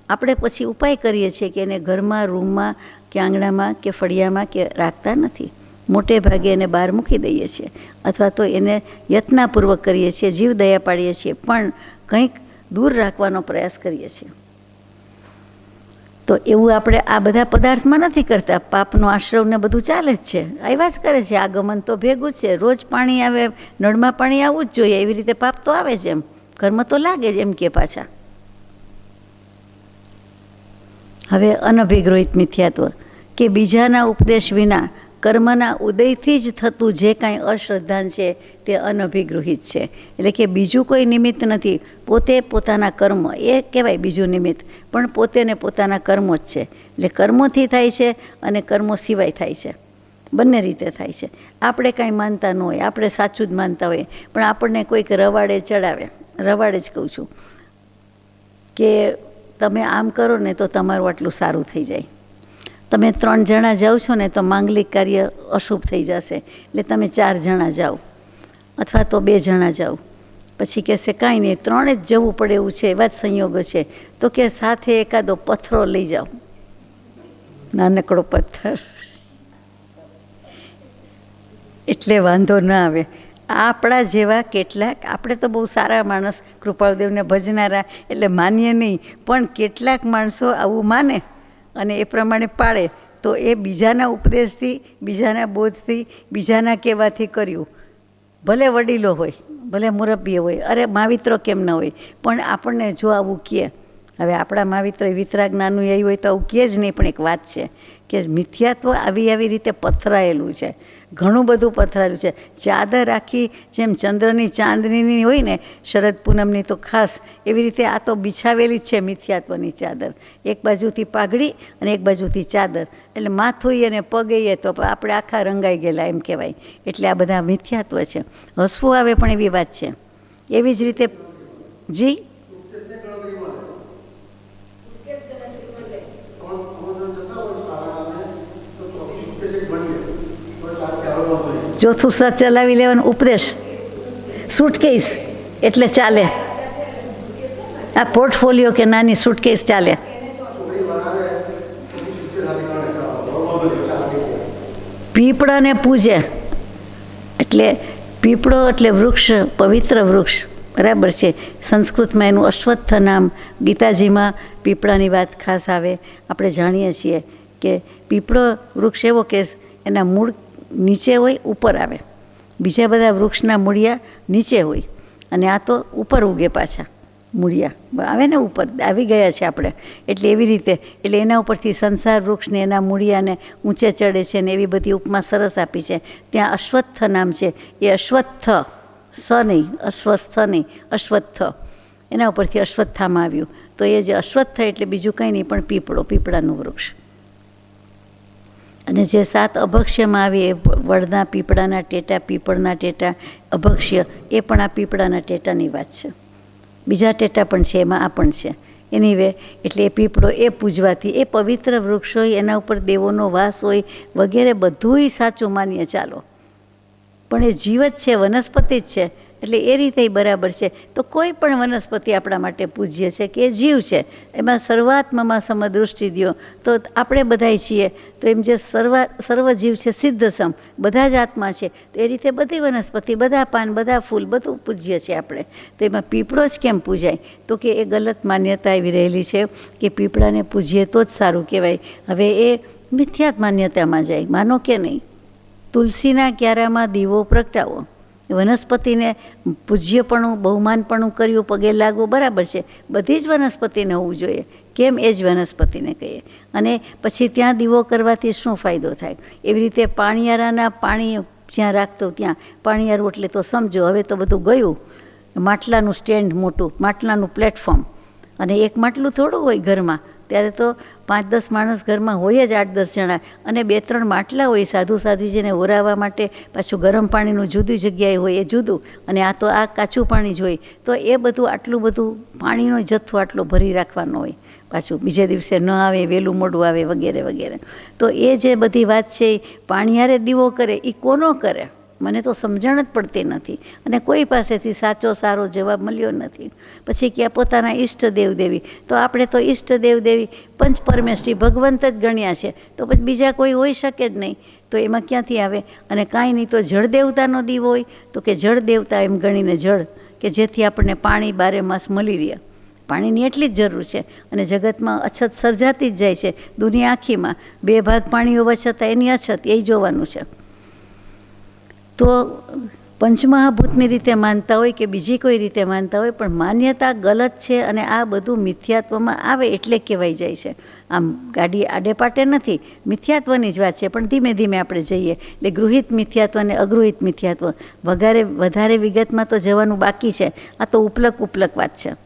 આપણે પછી ઉપાય કરીએ છીએ કે એને ઘરમાં, રૂમમાં કે આંગણામાં કે ફળિયામાં કે રાખતા નથી. મોટે ભાગે એને બહાર મૂકી દઈએ છીએ, અથવા તો એને યત્નપૂર્વક કરીએ છીએ, જીવ દયા પાડીએ છીએ, પણ કંઈક દૂર રાખવાનો પ્રયાસ કરીએ છીએ. તો એવું આપણે આ બધા પદાર્થમાં નથી કરતા. પાપનો આશ્રવ ને બધું ચાલે જ છે, આવ્યા જ કરે છે. આગમન તો ભેગું જ છે, રોજ પાણી આવે, નળમાં પાણી આવવું જ જોઈએ, એવી રીતે પાપ તો આવે છે. એમ કર્મ તો લાગે જ, એમ કે પાછા. હવે અનભિગૃહિત મિથ્યાત્વ કે બીજાના ઉપદેશ વિના કર્મના ઉદયથી જ થતું જે કાંઈ અશ્રદ્ધાન છે તે અનભિગૃહિત છે. એટલે કે બીજું કોઈ નિમિત્ત નથી, પોતે પોતાના કર્મ એ કહેવાય બીજું નિમિત્ત, પણ પોતે ને પોતાના કર્મો જ છે. એટલે કર્મોથી થાય છે અને કર્મો સિવાય થાય છે, બંને રીતે થાય છે. આપણે કાંઈ માનતા ન હોય, આપણે સાચું જ માનતા હોઈએ, પણ આપણને કોઈક રવાડે ચડાવે, રવાડે જ કહું છું કે તમે આમ કરો ને તો તમારું આટલું સારું થઈ જાય. તમે 3 જણા જાઓ છો ને તો માંગલિક કાર્ય અશુભ થઈ જશે, એટલે તમે 4 જણા જાઓ, અથવા તો 2 જણા જાઓ. પછી કહેશે કાંઈ નહીં, 3 જ જવું પડે એવું છે, એવા જ સંયોગો છે. તો કે સાથે એકાદો પથ્થરો લઈ જાઓ, નાનકડો પથ્થર, એટલે વાંધો ના આવે. આપણા જેવા કેટલાક, આપણે તો બહુ સારા માણસ, કૃપાળુદેવને ભજનારા, એટલે માનીએ નહીં, પણ કેટલાક માણસો આવું માને અને એ પ્રમાણે પાડે, તો એ બીજાના ઉપદેશથી, બીજાના બોધથી, બીજાના કહેવાથી કર્યું. ભલે વડીલો હોય, ભલે મુરબ્બી હોય, અરે માવિત્રો કેમ ન હોય, પણ આપણને જો આવું કહે, હવે આપણા માવિત્ર વિતરાગ નાનું એ હોય તો આવું કહે જ નહીં, પણ એક વાત છે કે મિથ્યાત્વ આવી રીતે પથરાયેલું છે, ઘણું બધું પથરાયેલું છે. ચાદર આખી જેમ ચંદ્રની ચાંદનીની હોય ને, શરદ પૂનમની તો ખાસ, એવી રીતે આ તો બિછાવેલી જ છે મિથ્યાત્વની ચાદર. એક બાજુથી પાઘડી અને એક બાજુથી ચાદર, એટલે માથું અને પગે તો આપણે આખા રંગાઈ ગયેલા એમ કહેવાય. એટલે આ બધા મિથ્યાત્વ છે. હસવું આવે પણ એવી વાત છે. એવી જ રીતે જી ચોથું સત ચલાવી લેવાનું ઉપદેશ, સૂટકેસ એટલે ચાલે. આ પોર્ટફોલિયો કે નાની સૂટકેસ ચાલે. પીપળાને પૂજે, એટલે પીપળો એટલે વૃક્ષ, પવિત્ર વૃક્ષ, બરાબર છે. સંસ્કૃતમાં એનું અશ્વત્થ નામ, ગીતાજીમાં પીપળાની વાત ખાસ આવે. આપણે જાણીએ છીએ કે પીપળો વૃક્ષ એવો કે એના મૂળ નીચે હોય, ઉપર આવે. બીજા બધા વૃક્ષના મૂળિયા નીચે હોય, અને આ તો ઉપર ઉગે પાછા મૂળિયા આવે ને, ઉપર આવી ગયા છે આપણે. એટલે એવી રીતે, એટલે એના ઉપરથી સંસાર વૃક્ષને એના મૂળિયાને ઊંચે ચડે છે ને, એવી બધી ઉપમા સરસ આપી છે. ત્યાં અશ્વત્થ નામ છે, એ અશ્વત્થ, સ નહીં, અસ્વસ્થ નહીં, અશ્વત્થ, એના ઉપરથી અશ્વત્થામાં આવ્યું. તો એ જે અશ્વત્થ એટલે બીજું કંઈ નહીં પણ પીપળો, પીપળાનું વૃક્ષ. અને જે 7 અભક્ષ્યમાં આવે એ વડના પીપળાના ટેટા, પીપળના ટેટા, અભક્ષ્ય, એ પણ આ પીપળાના ટેટાની વાત છે. બીજા ટેટા પણ છે, એમાં આ પણ છે. એની એટલે એ પીપળો એ પૂજવાથી એ પવિત્ર વૃક્ષ હોય, એના ઉપર દેવોનો વાસ હોય વગેરે બધુંય સાચું માનીએ ચાલો. પણ એ જીવ જ છે, વનસ્પતિ જ છે, એટલે એ રીતે બરાબર છે. તો કોઈ પણ વનસ્પતિ આપણા માટે પૂજ્ય છે કે એ જીવ છે. એમાં સર્વાત્મામાં સમદૃષ્ટિ દ્યો તો આપણે બધાય છીએ. તો એમ જે સર્વ જીવ છે સિદ્ધસમ, બધા જ આત્મા છે. તો એ રીતે બધી વનસ્પતિ, બધા પાન, બધા ફૂલ, બધું પૂજ્ય છે આપણે. તો એમાં પીપળો જ કેમ પૂજાય? તો કે એ ગલત માન્યતા આવી રહેલી છે કે પીપળાને પૂજીએ તો જ સારું કહેવાય. હવે એ મિથ્યાત માન્યતામાં જાય, માનો કે નહીં. તુલસીના ક્યારામાં દીવો પ્રગટાવો, વનસ્પતિને પૂજ્યપણું, બહુમાનપણું કર્યું, પગે લાગવું બરાબર છે. બધી જ વનસ્પતિને હોવું જોઈએ. કેમ? એ જ વનસ્પતિને કહીએ. અને પછી ત્યાં દીવો કરવાથી શું ફાયદો થાય? એવી રીતે પાણીયારાના પાણી જ્યાં રાખતો ત્યાં પાણીયારું એટલે તો સમજો હવે તો બધું ગયું. માટલાનું સ્ટેન્ડ મોટું, માટલાનું પ્લેટફોર્મ, અને એક માટલું થોડું હોય ઘરમાં. ત્યારે તો 5-10 માણસ ઘરમાં હોય જ, 8-10 જણા, અને 2-3 માટલા હોય સાધુજીને ઓરાવવા માટે. પાછું ગરમ પાણીનું જુદી જગ્યાએ હોય, એ જુદું, અને આ તો આ કાચું પાણી જ હોય. તો એ બધું આટલું બધું પાણીનો જથ્થો આટલો ભરી રાખવાનો હોય. પાછું બીજે દિવસે ન આવે, વહેલું મોડું આવે વગેરે વગેરે. તો એ જે બધી વાત છે, પાણીયારે દીવો કરે એ કોનો કરે? મને તો સમજણ જ પડતી નથી, અને કોઈ પાસેથી સાચો સારો જવાબ મળ્યો નથી. પછી કે પોતાના ઈષ્ટદેવ દેવી, તો આપણે તો ઈષ્ટદેવ દેવી પંચ પરમેશ્વરી ભગવંત જ ગણ્યા છે. તો પછી બીજા કોઈ હોઈ શકે જ નહીં. તો એમાં ક્યાંથી આવે? અને કાંઈ નહીં તો જળ દેવતાનો દીવો હોય, તો કે જળ દેવતા એમ ગણીને જળ, કે જેથી આપણને પાણી 12 માસ મળી રહે. પાણીની એટલી જ જરૂર છે, અને જગતમાં અછત સર્જાતી જ જાય છે. દુનિયા આખીમાં 2 ભાગ પાણી હોવા છતાં એની અછત, એ જોવાનું છે. તો પંચમહાભૂતની રીતે માનતા હોય કે બીજી કોઈ રીતે માનતા હોય, પણ માન્યતા ગલત છે. અને આ બધું મિથ્યાત્વમાં આવે એટલે કહેવાય જાય છે. આમ ગાડી આડે પાટે નથી, મિથ્યાત્વની જ વાત છે. પણ ધીમે ધીમે આપણે જઈએ એટલે ગૃહિત મિથ્યાત્વ અને અગૃહિત મિથ્યાત્વ વધારે વિગતમાં તો જવાનું બાકી છે. આ તો ઉપલક વાત છે.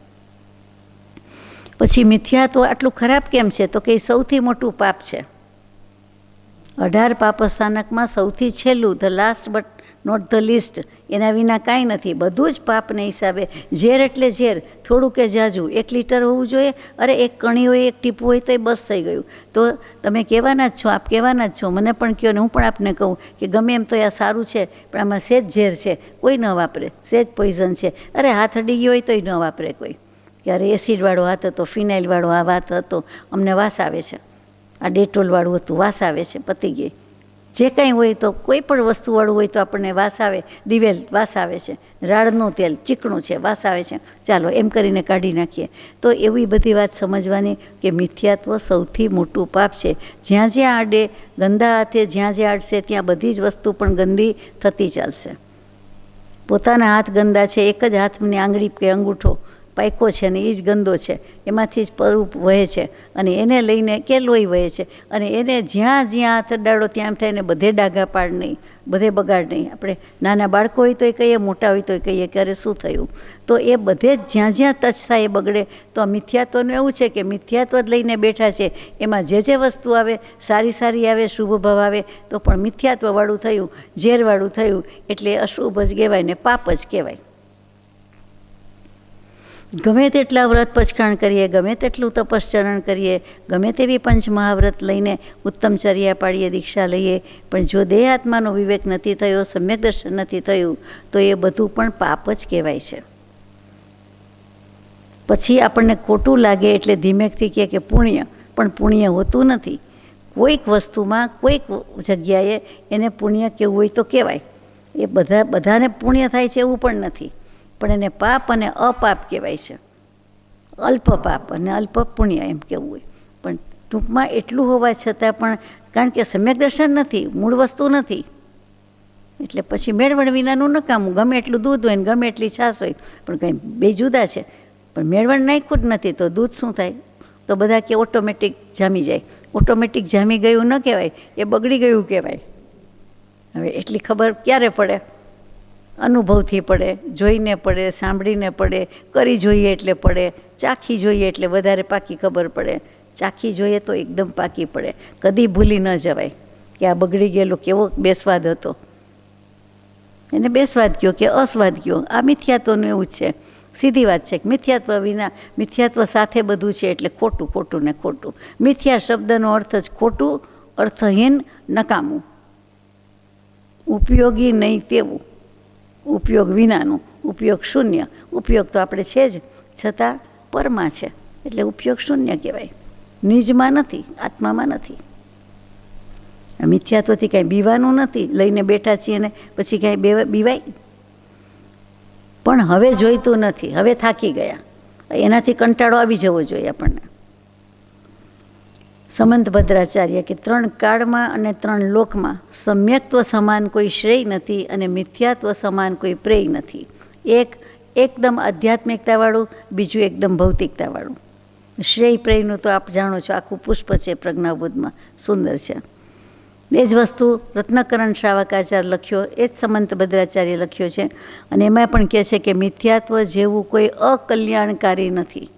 પછી મિથ્યાત્વ આટલું ખરાબ કેમ છે? તો કે સૌથી મોટું પાપ છે. 18 પાપસ્થાનકમાં સૌથી છેલ્લું, the last but not the least, એના વિના કાંઈ નથી. બધું જ પાપને હિસાબે. ઝેર એટલે ઝેર, થોડું કે જાજુ, 1 લીટર હોવું જોઈએ. અરે 1 કણી હોય, 1 ટીપું હોય તો એ બસ થઈ ગયું. તો તમે કહેવાના જ છો, આપ કહેવાના જ છો, મને પણ કહો ને હું પણ આપને કહું કે ગમે એમ તો આ સારું છે, પણ આમાં સેજ ઝેર છે, કોઈ ન વાપરે. સેજ પોઈઝન છે, અરે હાથ અડી ગયો હોય તોય ન વાપરે કોઈ. ક્યારે એસિડવાળો હાથ હતો, ફિનાઇલવાળો આ હાથ હતો, અમને વાસ આવે છે. આ ડેટોલવાળું હતું, વાસ આવે છે, પતી ગઈ. જે કાંઈ હોય તો કોઈ પણ વસ્તુવાળું હોય તો આપણને વાસ આવે. દિવેલ વાસ આવે છે, રાળનું તેલ ચીકણું છે, વાસ આવે છે. ચાલો એમ કરીને કાઢી નાખીએ. તો એવી બધી વાત સમજવાની કે મિથ્યાત્વ સૌથી મોટું પાપ છે. જ્યાં જ્યાં આડે, ગંદા હાથે જ્યાં જ્યાં આડશે ત્યાં બધી જ વસ્તુ પણ ગંદી થતી ચાલશે. પોતાના હાથ ગંદા છે, એક જ હાથની આંગળી કે અંગૂઠો પાયકો છે ને એ જ ગંદો છે, એમાંથી જ પરૂપ વહે છે, અને એને લઈને કે લોહી વહે છે. અને એને જ્યાં જ્યાં હાથ અડાડો ત્યાં એમ થાય ને બધે ડાઘા પાડ નહીં, બધે બગાડ નહીં. આપણે નાના બાળકો હોય તો એ કહીએ, મોટા હોય તો એ કહીએ કે અરે શું થયું? તો એ બધે જ જ્યાં જ્યાં ટચ થાય એ બગડે. તો આ મિથ્યાત્વનું એવું છે કે મિથ્યાત્વ જ લઈને બેઠા છે. એમાં જે વસ્તુ આવે, સારી આવે, શુભ ભાવ આવે, તો પણ મિથ્યાત્વવાળું થયું, ઝેરવાળું થયું, એટલે અશુભ જ કહેવાય ને પાપ જ કહેવાય. ગમે તેટલા વ્રત પચખાણ કરીએ, ગમે તેટલું તપશ્ચરણ કરીએ, ગમે તેવી પંચમહાવ્રત લઈને ઉત્તમચર્યા પાડીએ, દીક્ષા લઈએ, પણ જો દેહ આત્માનો વિવેક નથી થયો, સમ્યક દર્શન નથી થયું, તો એ બધું પણ પાપ જ કહેવાય છે. પછી આપણને ખોટું લાગે એટલે ધીમેકથી કહે કે પુણ્ય, પણ પુણ્ય હોતું નથી. કોઈક વસ્તુમાં કોઈક જગ્યાએ એને પુણ્ય કહેવું હોય તો કહેવાય. એ બધાને પુણ્ય થાય છે એવું પણ નથી, પણ એને પાપ અને અપાપ કહેવાય છે. અલ્પ પાપ અને અલ્પ પુણ્ય એમ કહેવું હોય. પણ ટૂંકમાં એટલું હોવા છતાં પણ કારણ કે સમ્યક દર્શન નથી, મૂળ વસ્તુ નથી, એટલે પછી મેળવણ વિનાનું નકામું. ગમે એટલું દૂધ હોય ને ગમે એટલી છાશ હોય, પણ કંઈ બે જુદા છે. પણ મેળવણ નાખ્યું જ નથી તો દૂધ શું થાય? તો બધા કે ઓટોમેટિક જામી જાય. ઓટોમેટિક જામી ગયું ન કહેવાય, એ બગડી ગયું કહેવાય. હવે એટલી ખબર ક્યારે પડે? અનુભવથી પડે, જોઈને પડે, સાંભળીને પડે, કરી જોઈએ એટલે પડે, ચાખી જોઈએ એટલે વધારે પાકી ખબર પડે. ચાખી જોઈએ તો એકદમ પાકી પડે. કદી ભૂલી ન જવાય કે આ બગડી ગયેલો કેવો બેસ્વાદ હતો, એને બેસ્વાદ કયો કે અસ્વાદ કયો. આ મિથ્યાત્વનું એવું જ છે. સીધી વાત છે કે મિથ્યાત્વ વિના, મિથ્યાત્વ સાથે બધું છે એટલે ખોટું, ખોટું ને ખોટું. મિથ્યા શબ્દનો અર્થ જ ખોટું, અર્થહીન, નકામું, ઉપયોગી નહીં તેવું, ઉપયોગ વિનાનું, ઉપયોગ શૂન્ય. ઉપયોગ તો આપણે છે જ, છતાં પરમાં છે એટલે ઉપયોગ શૂન્ય કહેવાય. નિજમાં નથી, આત્મામાં નથી. મિથ્યાત્વથી કાંઈ બીવાનું નથી. લઈને બેઠા છીએ ને પછી કાંઈ બીવાય. પણ હવે જોઈતું નથી, હવે થાકી ગયા, એનાથી કંટાળો આવી જવો જોઈએ આપણને. સમંત ભદ્રાચાર્ય કે 3 કાળમાં અને 3 લોકમાં સમ્યક્ત્વ સમાન કોઈ શ્રેય નથી અને મિથ્યાત્વ સમાન કોઈ પ્રેય નથી. એક એકદમ આધ્યાત્મિકતાવાળું, બીજું એકદમ ભૌતિકતાવાળું. શ્રેય પ્રેયનું તો આપ જાણો છો, આખું પુષ્પ છે પ્રજ્ઞાબોધમાં, સુંદર છે. એ જ વસ્તુ રત્નકરણ શ્રાવકાચાર્ય લખ્યો, એ જ સમંત ભદ્રાચાર્ય લખ્યો છે. અને એમાં પણ કહે છે કે મિથ્યાત્વ જેવું કોઈ અકલ્યાણકારી નથી.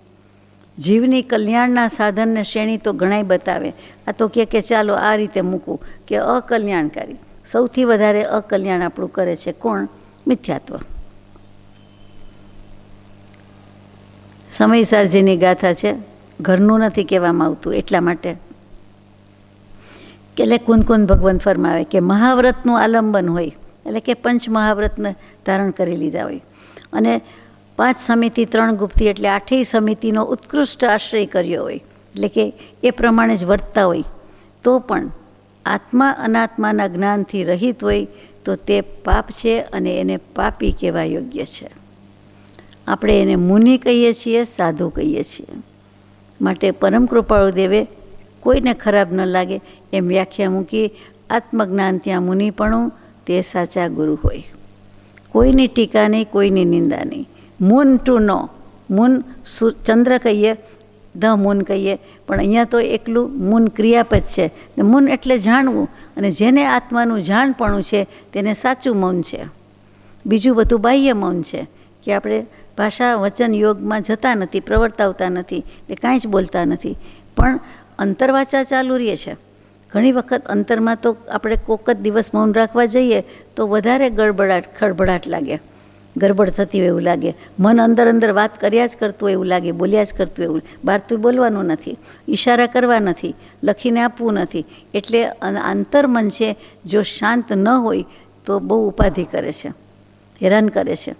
જીવની કલ્યાણના સાધનને શ્રેણી તો ઘણાય બતાવે, આ તો કે ચાલો આ રીતે મૂકવું કે અકલ્યાણકારી. સૌથી વધારે અકલ્યાણ આપણું કરે છે કોણ? મિથ્યાત્વ. સમયસારજીની ગાથા છે, ઘરનું નથી કહેવામાં આવતું એટલા માટે. એટલે કુંદ ભગવાન ફરમાવે કે મહાવ્રતનું આલંબન હોય, એટલે કે પંચ મહાવ્રતને ધારણ કરી લીધા હોય અને 5 સમિતિ 3 ગુપ્તી એટલે 8 સમિતિનો ઉત્કૃષ્ટ આશ્રય કર્યો હોય, એટલે કે એ પ્રમાણે જ વર્તતા હોય, તો પણ આત્મા અનાત્માના જ્ઞાનથી રહિત હોય તો તે પાપ છે અને એને પાપી કહેવા યોગ્ય છે. આપણે એને મુનિ કહીએ છીએ, સાધુ કહીએ છીએ. માટે પરમ કૃપાળુ દેવે કોઈને ખરાબ ન લાગે એમ વ્યાખ્યા મૂકી, આત્મજ્ઞાન ત્યાં મુનિપણું, તે સાચા ગુરુ હોય. કોઈની ટીકા નહીં, કોઈની નિંદા નહીં. મૂન ટુ નો, મૂન ચંદ્ર કહીએ, ધ મૂન કહીએ, પણ અહીંયા તો એકલું મૂન ક્રિયાપદ છે. મૂન એટલે જાણવું, અને જેને આત્માનું જાણપણું છે તેને સાચું મૌન છે. બીજું બધું બાહ્ય મૌન છે કે આપણે ભાષા વચન યોગમાં જતા નથી, પ્રવર્તાવતા નથી, એટલે કાંઈ જ બોલતા નથી, પણ અંતરવાચા ચાલુ રહે છે. ઘણી વખત અંતરમાં તો આપણે કોક જ દિવસ મૌન રાખવા જઈએ તો વધારે ખળભળાટ લાગે, ગરબડ થતી હોય એવું લાગે. મન અંદર વાત કર્યા જ કરતું હોય એવું લાગે, બોલ્યા જ કરતું એવું. બહારથી બોલવાનું નથી, ઈશારા કરવા નથી, લખીને આપવું નથી. એટલે આંતરમન છે જો શાંત ન હોય તો બહુ ઉપાધિ કરે છે, હેરાન કરે છે.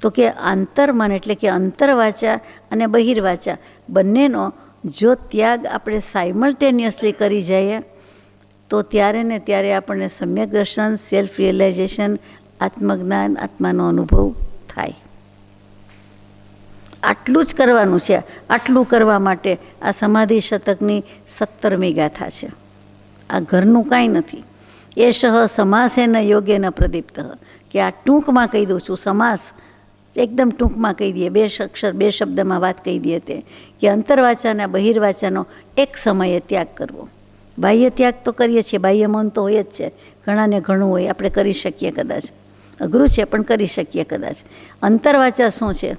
તો કે આંતરમન એટલે કે અંતરવાચા અને બહિર્વાચા બંનેનો જો ત્યાગ આપણે સાયમલ્ટેનિયસલી કરી જઈએ તો ત્યારે ને ત્યારે આપણને સમ્યક દર્શન, સેલ્ફ રિયલાઇઝેશન, આત્મજ્ઞાન, આત્માનો અનુભવ થાય. આટલું જ કરવાનું છે. આટલું કરવા માટે આ સમાધિ શતકની 17મી ગાથા છે. આ ઘરનું કાંઈ નથી. એષઃ સમાસેન યોગેન પ્રદીપ્ત, કે આ ટૂંકમાં કહી દઉં છું. સમાસ એકદમ ટૂંકમાં કહી દઈએ, 2 અક્ષર 2 શબ્દમાં વાત કહી દઈએ તે કે અંતરવાચાના બહિર્વાચાનો એક સમયે ત્યાગ કરવો. બાહ્ય ત્યાગ તો કરીએ છીએ, બાહ્ય મૌન તો હોય જ છે, ઘણાને ઘણું હોય, આપણે કરી શકીએ કદાચ, અઘરું છે પણ કરી શકીએ કદાચ. અંતરવાચા શું છે?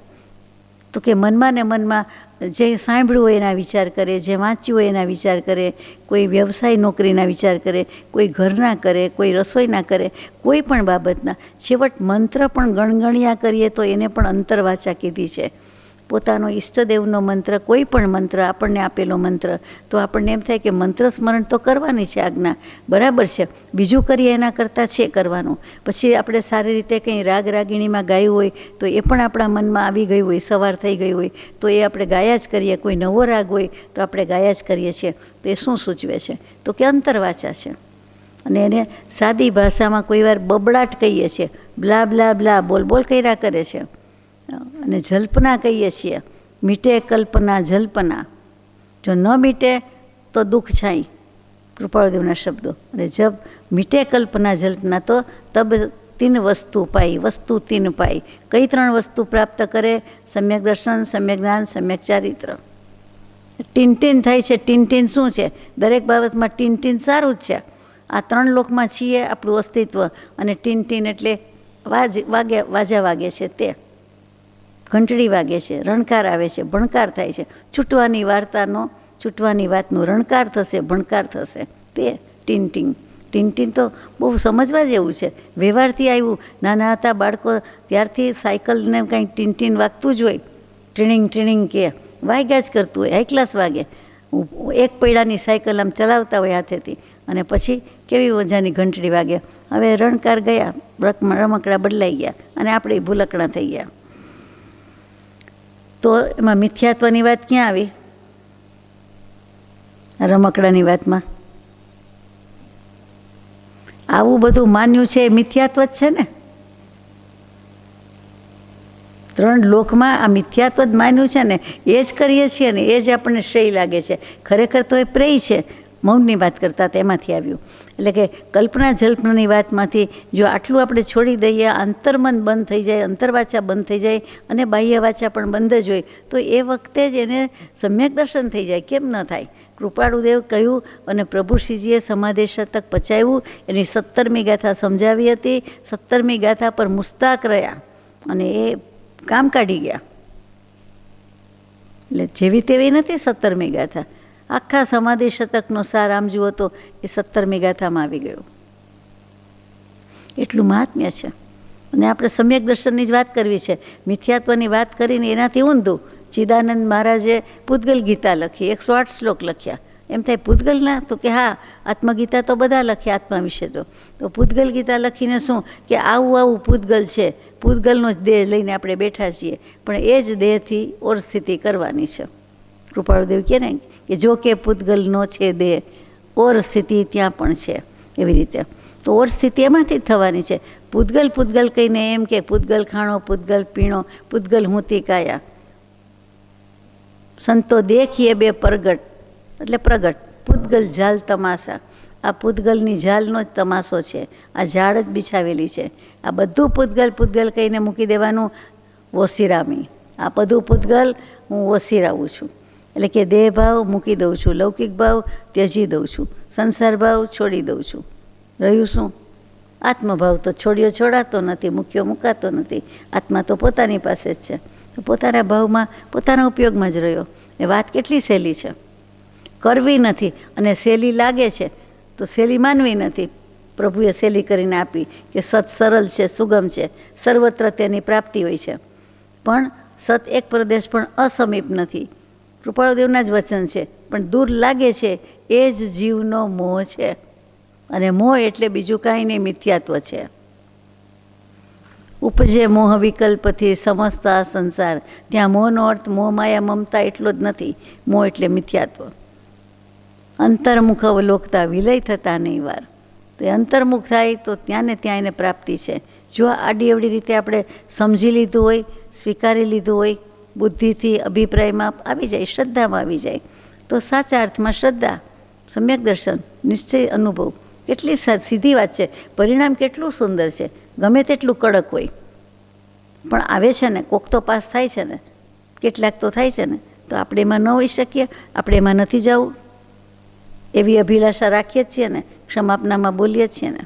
તો કે મનમાં ને મનમાં જે સાંભળ્યું હોય એના વિચાર કરે, જે વાંચ્યું હોય એના વિચાર કરે, કોઈ વ્યવસાય નોકરીના વિચાર કરે, કોઈ ઘરના કરે, કોઈ રસોઈના કરે, કોઈ પણ બાબતના. છેવટ મંત્ર પણ ગણગણ્યા કરીએ તો એને પણ અંતરવાચા કીધી છે. પોતાનો ઈષ્ટદેવનો મંત્ર, કોઈ પણ મંત્ર આપણને આપેલો મંત્ર, તો આપણને એમ થાય કે મંત્ર સ્મરણ તો કરવાની છે, આજ્ઞા બરાબર છે, બીજું કરીએ એના કરતાં છે કરવાનું. પછી આપણે સારી રીતે કંઈ રાગ રાગીણીમાં ગાયું હોય તો એ પણ આપણા મનમાં આવી ગયું હોય, સવાર થઈ ગઈ હોય તો એ આપણે ગાયા જ કરીએ. કોઈ નવો રાગ હોય તો આપણે ગાયા જ કરીએ છીએ. તો એ શું સૂચવે છે? તો કે અંતરવાચા છે. અને એને સાદી ભાષામાં કોઈ વાર બબડાટ કહીએ છીએ, બ્લા બ્લા બ્લા બોલ બોલ કર્યા કરે છે. અને જલ્પના કહીએ છીએ, મીટે કલ્પના જલ્પના, જો ન મીટે તો દુઃખ છાઈ, કૃપાળુદેવના શબ્દો. અને જબ મીટે કલ્પના જલ્પના તો તબ 3 વસ્તુ પાઈ, વસ્તુ 3 પાઈ. કઈ 3 વસ્તુ પ્રાપ્ત કરે? સમ્યક દર્શન, સમ્યક જ્ઞાન, સમ્યક ચારિત્ર. ટીન થાય છે. ટીન શું છે? દરેક બાબતમાં ટીન સારું જ છે. આ 3 લોકમાં છીએ આપણું અસ્તિત્વ, અને ટીન એટલે વાજા વાગે છે, તે ઘંટડી વાગે છે, રણકાર આવે છે, ભણકાર થાય છે. છૂટવાની વાતનો રણકાર થશે, ભણકાર થશે, તે ટીન. ટીનટીન તો બહુ સમજવા જેવું છે, વ્યવહારથી આવ્યું. નાના હતા બાળકો ત્યારથી સાયકલને કંઈક ટીનટીન વાગતું જ હોય, ટ્રીણિંગ ટ્રીણિંગ કે વાગ્યા જ કરતું હોય, હાઈ ક્લાસ વાગે. એક પૈડાની સાયકલ આમ ચલાવતા હોય હાથેથી, અને પછી કેવી મજાની ઘંટડી વાગે. હવે રણકાર ગયા, રમકડા બદલાઈ ગયા અને આપણે ભૂલકણા થઈ ગયા. તો એમાં મિથ્યાત્વની વાત ક્યાં આવી? રમકડાની વાતમાં આવું બધું માન્યું છે એ મિથ્યાત્વ જ છે ને. 3 લોકમાં આ મિથ્યાત્વ જ માન્યું છે ને, એ જ કરીએ છીએ ને એ જ આપણને શ્રેય લાગે છે. ખરેખર તો એ પ્રેય છે. મૌનની વાત કરતા તેમાંથી આવ્યું. એટલે કે કલ્પના જલ્પનાની વાતમાંથી જો આટલું આપણે છોડી દઈએ, અંતર્મન બંધ થઈ જાય, અંતરવાચા બંધ થઈ જાય અને બાહ્ય વાચા પણ બંધ જ હોય, તો એ વખતે જ એને સમ્યક દર્શન થઈ જાય. કેમ ન થાય? કૃપાળુદેવ કહ્યું અને પ્રભુશ્રીજીએ સમાધિ શતક પચાવ્યું, એની 17મી ગાથા સમજાવી હતી. 17મી ગાથા પર મુસ્તાક રહ્યા અને એ કામ કાઢી ગયા. એટલે જેવી તેવી નથી 17મી ગાથા. આખા સમાધિ શતકનો સાર આમ જુઓ તો એ 17મી ગાથામાં આવી ગયો. એટલું મહાત્મ્ય છે. અને આપણે સમ્યક દર્શનની જ વાત કરવી છે. મિથ્યાત્વની વાત કરીને એનાથી ઊંધું. ચિદાનંદ મહારાજે પૂતગલ ગીતા લખી, 108 શ્લોક લખ્યા. એમ થાય પૂતગલના? તો કે હા, આત્મગીતા તો બધા લખ્યા આત્મા વિશે. તો પૂતગલ ગીતા લખીને શું કે આવું આવું પૂતગલ છે, પૂતગલનો જ દેહ લઈને આપણે બેઠા છીએ, પણ એ જ દેહથી ઓર સ્થિતિ કરવાની છે. કૃપાળુદેવ કહે ને કે જો કે પૂતગલનો છે દેહ, ઓર સ્થિતિ ત્યાં પણ છે. એવી રીતે તો ઓર સ્થિતિ એમાંથી જ થવાની છે. પૂતગલ પૂતગલ કહીને એમ કે પૂતગલ ખાણો, પૂતગલ પીણો, પૂતગલ હુંતી કાયા, સંતો દેખીએ બે પ્રગટ, એટલે પ્રગટ. પૂતગલ ઝાલ તમાશા, આ પૂતગલની ઝાલનો જ તમાશો છે. આ ઝાડ જ બિછાવેલી છે. આ બધું પૂતગલ પૂતગલ કહીને મૂકી દેવાનું. ઓસિરામી, આ બધું પૂતગલ હું ઓસિરાવું છું. એટલે કે દેહ ભાવ મૂકી દઉં છું, લૌકિક ભાવ ત્યજી દઉં છું, સંસાર ભાવ છોડી દઉં છું. રહ્યું શું? આત્મભાવ તો છોડાતો નથી, મૂક્યો મુકાતો નથી. આત્મા તો પોતાની પાસે જ છે. તો પોતાના ભાવમાં પોતાના ઉપયોગમાં જ રહ્યો. એ વાત કેટલી સહેલી છે. કરવી નથી અને સહેલી લાગે છે તો સહેલી માનવી નથી. પ્રભુએ સહેલી કરીને આપી કે સત સરળ છે, સુગમ છે, સર્વત્ર તેની પ્રાપ્તિ હોય છે. પણ સત એક પ્રદેશ પણ અસમીપ નથી. કૃપાળુદેવના જ વચન છે. પણ દૂર લાગે છે એ જ જીવનો મોહ છે. અને મોહ એટલે બીજું કાંઈ નહીં, મિથ્યાત્વ છે. ઉપજે મોહ વિકલ્પથી સમસ્ત આ સંસાર. ત્યાં મોહનો અર્થ મોહ માયા મમતા એટલો જ નથી. મોહ એટલે મિથ્યાત્વ. અંતર્મુખ અવલોકતા વિલય થતા નહીં વાર. તો એ અંતર્મુખ થાય તો ત્યાં ને ત્યાં એને પ્રાપ્તિ છે. જો આડી અવડી રીતે આપણે સમજી લીધું હોય, સ્વીકારી લીધું હોય, બુદ્ધિથી અભિપ્રાયમાં આવી જાય, શ્રદ્ધામાં આવી જાય, તો સાચા અર્થમાં શ્રદ્ધા, સમ્યક દર્શન, નિશ્ચય અનુભવ. કેટલી સીધી વાત છે. પરિણામ કેટલું સુંદર છે. ગમે તેટલું કડક હોય પણ આવે છે ને, કોક તો પાસ થાય છે ને, કેટલાક તો થાય છે ને. તો આપણે એમાં ન હોઈ શકીએ? આપણે એમાં નથી જવું એવી અભિલાષા રાખીએ જ છીએ ને, ક્ષમાપનામાં બોલીએ જ છીએ ને.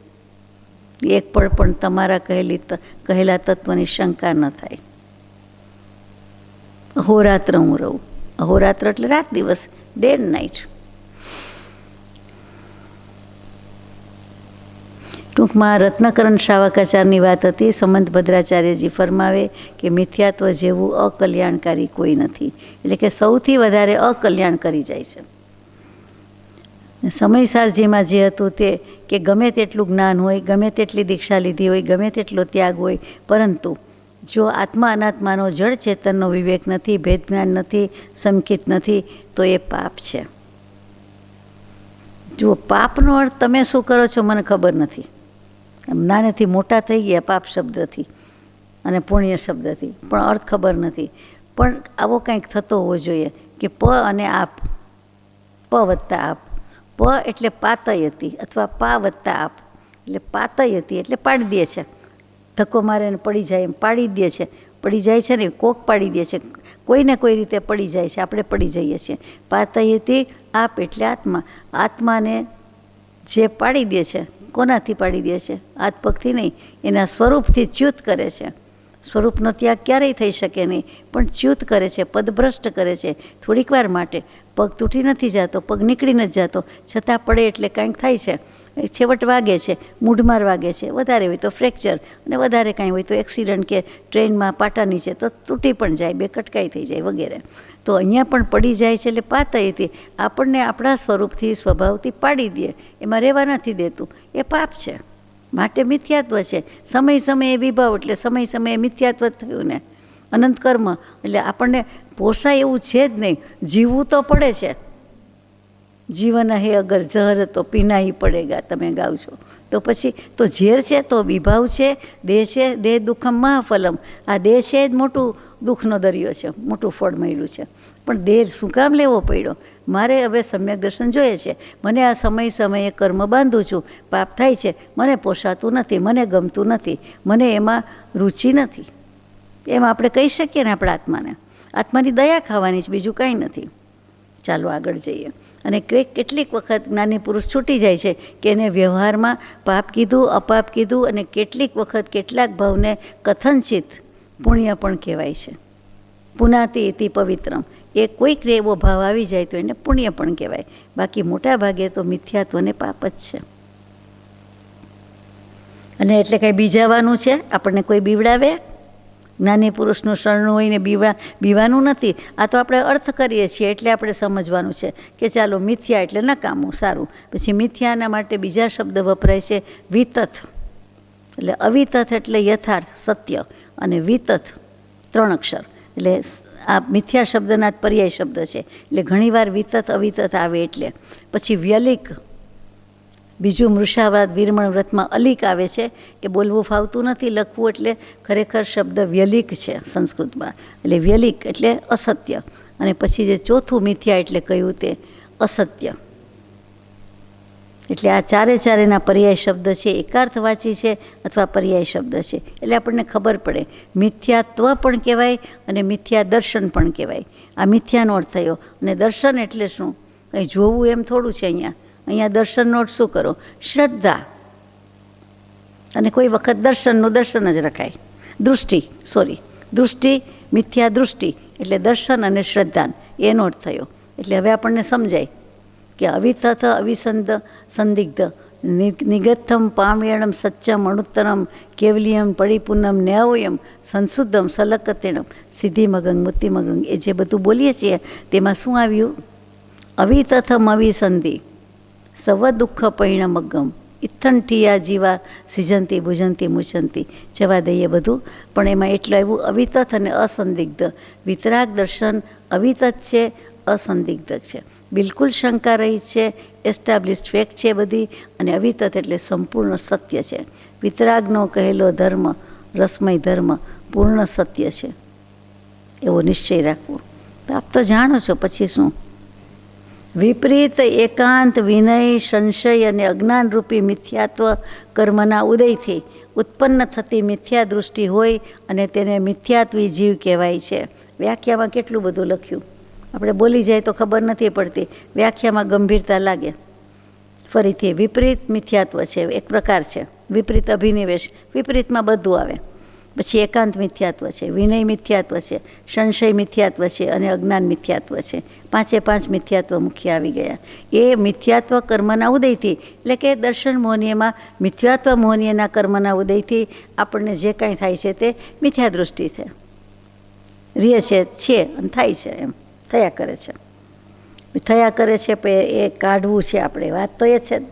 એક પળ પણ તમારા કહેલા તત્વની શંકા ન થાય. અહોરાત્ર હું રહું. અહોરાત્ર એટલે રાત દિવસ, ડે એન્ડ નાઇટ. ટૂંકમાં રત્નકરણ શ્રાવકાચારની વાત હતી. સંમત ભદ્રાચાર્યજી ફરમાવે કે મિથ્યાત્વ જેવું અકલ્યાણકારી કોઈ નથી. એટલે કે સૌથી વધારે અકલ્યાણ કરી જાય છે. સમયસારજીમાં જે હતું તે કે ગમે તેટલું જ્ઞાન હોય, ગમે તેટલી દીક્ષા લીધી હોય, ગમે તેટલો ત્યાગ હોય, પરંતુ જો આત્મા અનાત્માનો જળ ચેતનનો વિવેક નથી, ભેદ જ્ઞાન નથી, સંકિત નથી, તો એ પાપ છે. જો પાપનો અર્થ તમે શું કરો છો મને ખબર નથી. નાનેથી મોટા થઈ ગયા પાપ શબ્દથી અને પુણ્ય શબ્દથી, પણ અર્થ ખબર નથી. પણ આવો કંઈક થતો હોવો જોઈએ કે પ અને આપ, પ વત્તા આપ. પ એટલે પાતય હતી અથવા પા વત્તા આપ એટલે પાતય હતી એટલે પાડી દે છે. ધક્કો મારે ને પડી જાય એમ પાડી દે છે. પડી જાય છે ને, કોક પાડી દે છે, કોઈને કોઈ રીતે પડી જાય છે, આપણે પડી જઈએ છીએ. પાતય હતી આપ એટલે આત્મા. આત્માને જે પાડી દે છે, કોનાથી પાડી દે છે? હાથ પગથી નહીં, એના સ્વરૂપથી ચ્યુત કરે છે. સ્વરૂપનો ત્યાગ ક્યારેય થઈ શકે નહીં, પણ ચ્યુત કરે છે, પદભ્રષ્ટ કરે છે. થોડીક વાર માટે પગ તૂટી નથી જતો, પગ નીકળી નથી જતો, છતાં પડે એટલે કંઈક થાય છે. છેવટ વાગે છે, મૂઢમાર વાગે છે, વધારે હોય તો ફ્રેક્ચર, અને વધારે કાંઈ હોય તો એક્સિડન્ટ કે ટ્રેનમાં પાટા નીચે તો તૂટી પણ જાય, બે કટકાઈ થઈ જાય વગેરે. તો અહીંયા પણ પડી જાય છે એટલે પાતયથી આપણને આપણા સ્વરૂપથી સ્વભાવથી પાડી દે, એમાં રહેવા નથી દેતું, એ પાપ છે. માટે મિથ્યાત્વ છે. સમય સમયે વિભાવ એટલે સમય સમયે મિથ્યાત્વ જ થયું ને. અનંત કર્મ એટલે આપણને પોસાય એવું છે જ નહીં, જીવવું તો પડે છે. જીવન હે અગર ઝહર તો પીના હી પડેગા, તમે ગાવ છો. તો પછી તો ઝેર છે તો વિભાવ છે, દેહ છે, દેહ દુઃખમ મહાફલમ. આ દેહ છે જ મોટું દુઃખનો દરિયો છે, મોટું ફળ મળ્યું છે. પણ દેહ શું કામ લેવો પડ્યો? મારે હવે સમ્યક દર્શન જોઈએ છે. મને આ સમય સમયે કર્મ બાંધું છું, પાપ થાય છે, મને પોસાતું નથી, મને ગમતું નથી, મને એમાં રુચિ નથી. એમ આપણે કહી શકીએ ને આપણા આત્માને. આત્માની દયા ખાવાની છે, બીજું કાંઈ નથી. ચાલો આગળ જઈએ. અને કેટલીક વખત જ્ઞાની પુરુષ છૂટી જાય છે કે એને વ્યવહારમાં પાપ કીધું, અપાપ કીધું, અને કેટલીક વખત કેટલાક ભાવને કથનચિત પુણ્ય પણ કહેવાય છે. પુનાતિ ઇતિ પવિત્રમ. એ કોઈક એવો ભાવ આવી જાય તો એને પુણ્ય પણ કહેવાય. બાકી મોટા ભાગે તો મિથ્યાત્વને પાપ જ છે. અને એટલે કંઈ બીજાવાનું છે, આપણને કોઈ બીવડાવે? જ્ઞાની પુરુષનું શરણું હોય ને બીવાનું નથી. આ તો આપણે અર્થ કરીએ છીએ એટલે આપણે સમજવાનું છે કે ચાલો મિથ્યા એટલે નકામું, સારું. પછી મિથ્યાના માટે બીજા શબ્દ વપરાય છે વિતથ. એટલે અવિતથ એટલે યથાર્થ, સત્ય, અને વિતથ 3 અક્ષર. એટલે આ મિથ્યા શબ્દના જ પર્યાય શબ્દ છે. એટલે ઘણીવાર વિતથ અવિતથ આવે. એટલે પછી વ્યલિક, બીજું મૃષાવાદ વીરમણ વ્રતમાં અલિક આવે છે. એ બોલવું ફાવતું નથી, લખવું, એટલે ખરેખર શબ્દ વ્યલિક છે સંસ્કૃતમાં. એટલે વ્યલિક એટલે અસત્ય. અને પછી જે ચોથું મિથ્યા એટલે કહ્યું તે અસત્ય. એટલે આ ચારેના પર્યાય શબ્દ છે, એકાર્થવાચી છે અથવા પર્યાય શબ્દ છે. એટલે આપણને ખબર પડે મિથ્યાત્વ પણ કહેવાય અને મિથ્યા દર્શન પણ કહેવાય. આ મિથ્યાનો અર્થ થયો. અને દર્શન એટલે શું? કંઈ જોવું એમ થોડું છે. અહીંયા દર્શનનો અર્થ શું કરો? શ્રદ્ધા. અને કોઈ વખત દર્શનનું દર્શન જ રખાય. દૃષ્ટિ, મિથ્યા દૃષ્ટિ એટલે દર્શન અને શ્રદ્ધા, એનો અર્થ થયો. એટલે હવે આપણને સમજાય કે અવિતથ સંદિગ્ધ નિગથમ પામ્યણમ સચ્ચમ અણુત્તરમ કેવલિયમ પરિપૂર્ણમ ન્યાયોયમ સંશુદ્ધમ સલકતેણમ સિદ્ધિમગંગ મુક્તિમગંગ. એ જે બધું બોલીએ છીએ તેમાં શું આવ્યું? અવિતથમ અવિસંધિ સવ દુઃખ પરિણમગમ ઇથંઠિયા જીવા સિજંતી ભુજંતી મુચંતી. જવા દઈએ બધું, પણ એમાં એટલું આવ્યું અવિતથ અને અસંદિગ્ધ. વિતરાગ દર્શન અવિતથ છે, અસંદિગ્ધ છે. બિલકુલ શંકા રહી છે, એસ્ટાબ્લિશ્ડ ફેક્ટ છે બધી. અને અવિતથ એટલે સંપૂર્ણ સત્ય છે. વિતરાગનો કહેલો ધર્મ રસમય ધર્મ પૂર્ણ સત્ય છે, એવો નિશ્ચય રાખવો. તો આપ તો જાણો છો. પછી શું? વિપરીત એકાંત વિનય સંશય અને અજ્ઞાનરૂપી મિથ્યાત્વ કર્મના ઉદયથી ઉત્પન્ન થતી મિથ્યા દૃષ્ટિ હોય અને તેને મિથ્યાત્વી જીવ કહેવાય છે. વ્યાખ્યામાં કેટલું બધું લખ્યું, આપણે બોલી જાય તો ખબર નથી પડતી, વ્યાખ્યામાં ગંભીરતા લાગે. ફરીથી વિપરીત મિથ્યાત્વ છે, એક પ્રકાર છે. વિપરીત અભિનિવેશ, વિપરીતમાં બધું આવે. પછી એકાંત મિથ્યાત્વ છે, વિનય મિથ્યાત્વ છે, સંશય મિથ્યાત્વ છે અને અજ્ઞાન મિથ્યાત્વ છે. 5 મિથ્યાત્વ મુખ્ય આવી ગયા. એ મિથ્યાત્વ કર્મના ઉદયથી, એટલે કે દર્શન મોહનીયમાં મિથ્યાત્વ મોહનીયના કર્મના ઉદયથી આપણને જે કાંઈ થાય છે તે મિથ્યા દૃષ્ટિ છે, રીએ છે અને થાય છે, એમ થયા કરે છે. એ કાઢવું છે આપણે. વાત તો એ છે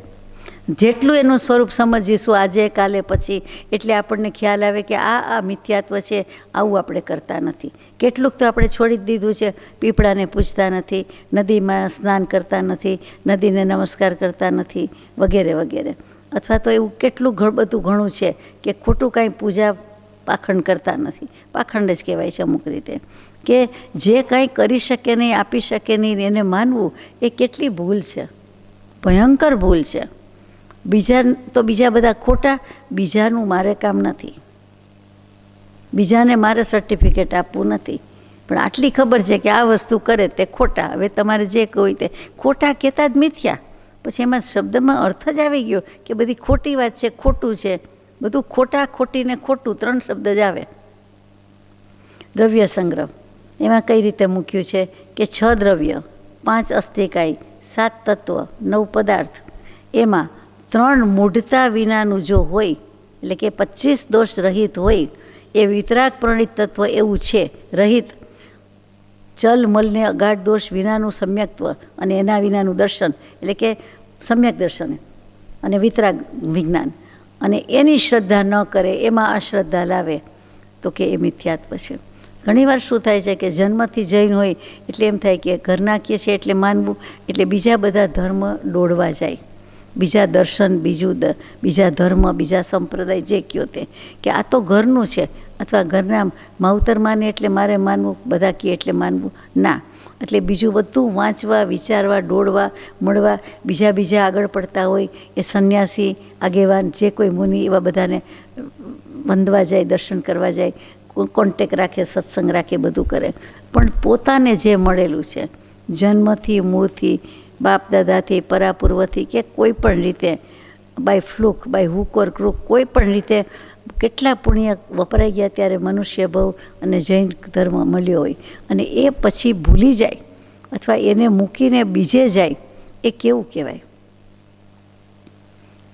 જેટલું એનું સ્વરૂપ સમજીશું આજે કાલે પછી, એટલે આપણને ખ્યાલ આવે કે આ મિથ્યાત્વ છે, આવું આપણે કરતા નથી. કેટલુંક તો આપણે છોડી જ દીધું છે. પીપળાને પૂજતા નથી, નદીમાં સ્નાન કરતા નથી, નદીને નમસ્કાર કરતા નથી, વગેરે વગેરે. અથવા તો એવું કેટલું બધું ઘણું છે કે ખોટું કાંઈ પૂજા પાખંડ કરતા નથી. પાખંડ જ કહેવાય છે અમુક રીતે, કે જે કાંઈ કરી શકે નહીં, આપી શકે નહીં, એને માનવું એ કેટલી ભૂલ છે, ભયંકર ભૂલ છે. બીજા બધા ખોટા, બીજાનું મારે કામ નથી, બીજાને મારે સર્ટિફિકેટ આપવું નથી. પણ આટલી ખબર છે કે આ વસ્તુ કરે તે ખોટા. હવે તમારે જે કહ્યું તે ખોટા કહેતા જ મિથ્યા. પછી એમાં શબ્દમાં અર્થ જ આવી ગયો કે બધી ખોટી વાત છે, ખોટું છે બધું. ખોટા, ખોટી ને ખોટું 3 શબ્દ જ આવે. દ્રવ્ય સંગ્રહ એમાં કઈ રીતે મૂક્યું છે કે 6 દ્રવ્ય, 5 અસ્થિકાય, 7 તત્વ, 9 પદાર્થ, એમાં 3 મૂઢતા વિનાનું જો હોય, એટલે કે 25 દોષ રહિત હોય, એ વિતરાગ પ્રણિત તત્વ એવું છે, રહિત, ચલ મલને અગાઢ દોષ વિનાનું સમ્યક્ત્વ અને એના વિનાનું દર્શન, એટલે કે સમ્યક દર્શન અને વિતરાગ વિજ્ઞાન, અને એની શ્રદ્ધા ન કરે, એમાં અશ્રદ્ધા લાવે, તો કે એ મિથ્યાત્વ છે. ઘણીવાર શું થાય છે કે જન્મથી જૈન હોય એટલે એમ થાય કે ઘરના કહે છે એટલે માનવું, એટલે બીજા બધા ધર્મ દોડવા જાય, બીજા દર્શન, બીજા ધર્મ, બીજા સંપ્રદાય જે કહો તે, કે આ તો ઘરનું છે, અથવા ઘરના માવતર માને એટલે મારે માનવું, બધા કહે એટલે માનવું ના. એટલે બીજું બધું વાંચવા, વિચારવા, દોડવા, મળવા, બીજા આગળ પડતા હોય એ સંન્યાસી, આગેવાન, જે કોઈ મુનિ, એવા બધાને વંદવા જાય, દર્શન કરવા જાય, કોન્ટેક રાખે, સત્સંગ રાખે, બધું કરે. પણ પોતાને જે મળેલું છે જન્મથી, મૂળથી, બાપ દાદાથી, પરાપૂર્વથી, કે કોઈ પણ રીતે, બાય ફ્લુક, બાય હુક ઓર ક્રુક, કોઈ પણ રીતે કેટલા પુણ્ય વપરાઈ ગયા ત્યારે મનુષ્ય ભવ અને જૈન ધર્મ મળ્યો હોય, અને એ પછી ભૂલી જાય અથવા એને મૂકીને બીજે જાય, એ કેવું કહેવાય?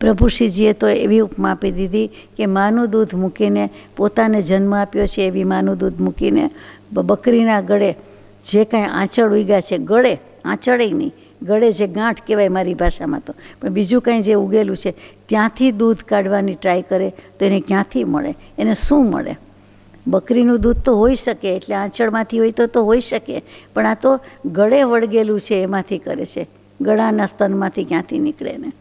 પ્રભુશ્રીજીએ તો એવી ઉપમા આપી દીધી કે માનું દૂધ મૂકીને, પોતાને જન્મ આપ્યો છે એવી માનું દૂધ મૂકીને બકરીના ગળે જે કાંઈ આંચળ ઉગ્યા છે, ગળે, આંચળે નહીં, ગળે જે ગાંઠ કહેવાય મારી ભાષામાં, તો પણ બીજું કંઈ જે ઉગેલું છે ત્યાંથી દૂધ કાઢવાની ટ્રાય કરે તો એને ક્યાંથી મળે? એને શું મળે? બકરીનું દૂધ તો હોઈ શકે, એટલે આંચળમાંથી હોય તો હોઈ શકે, પણ આ તો ગળે વળગેલું છે એમાંથી કરે છે, ગળાના સ્તનમાંથી ક્યાંથી નીકળે ને?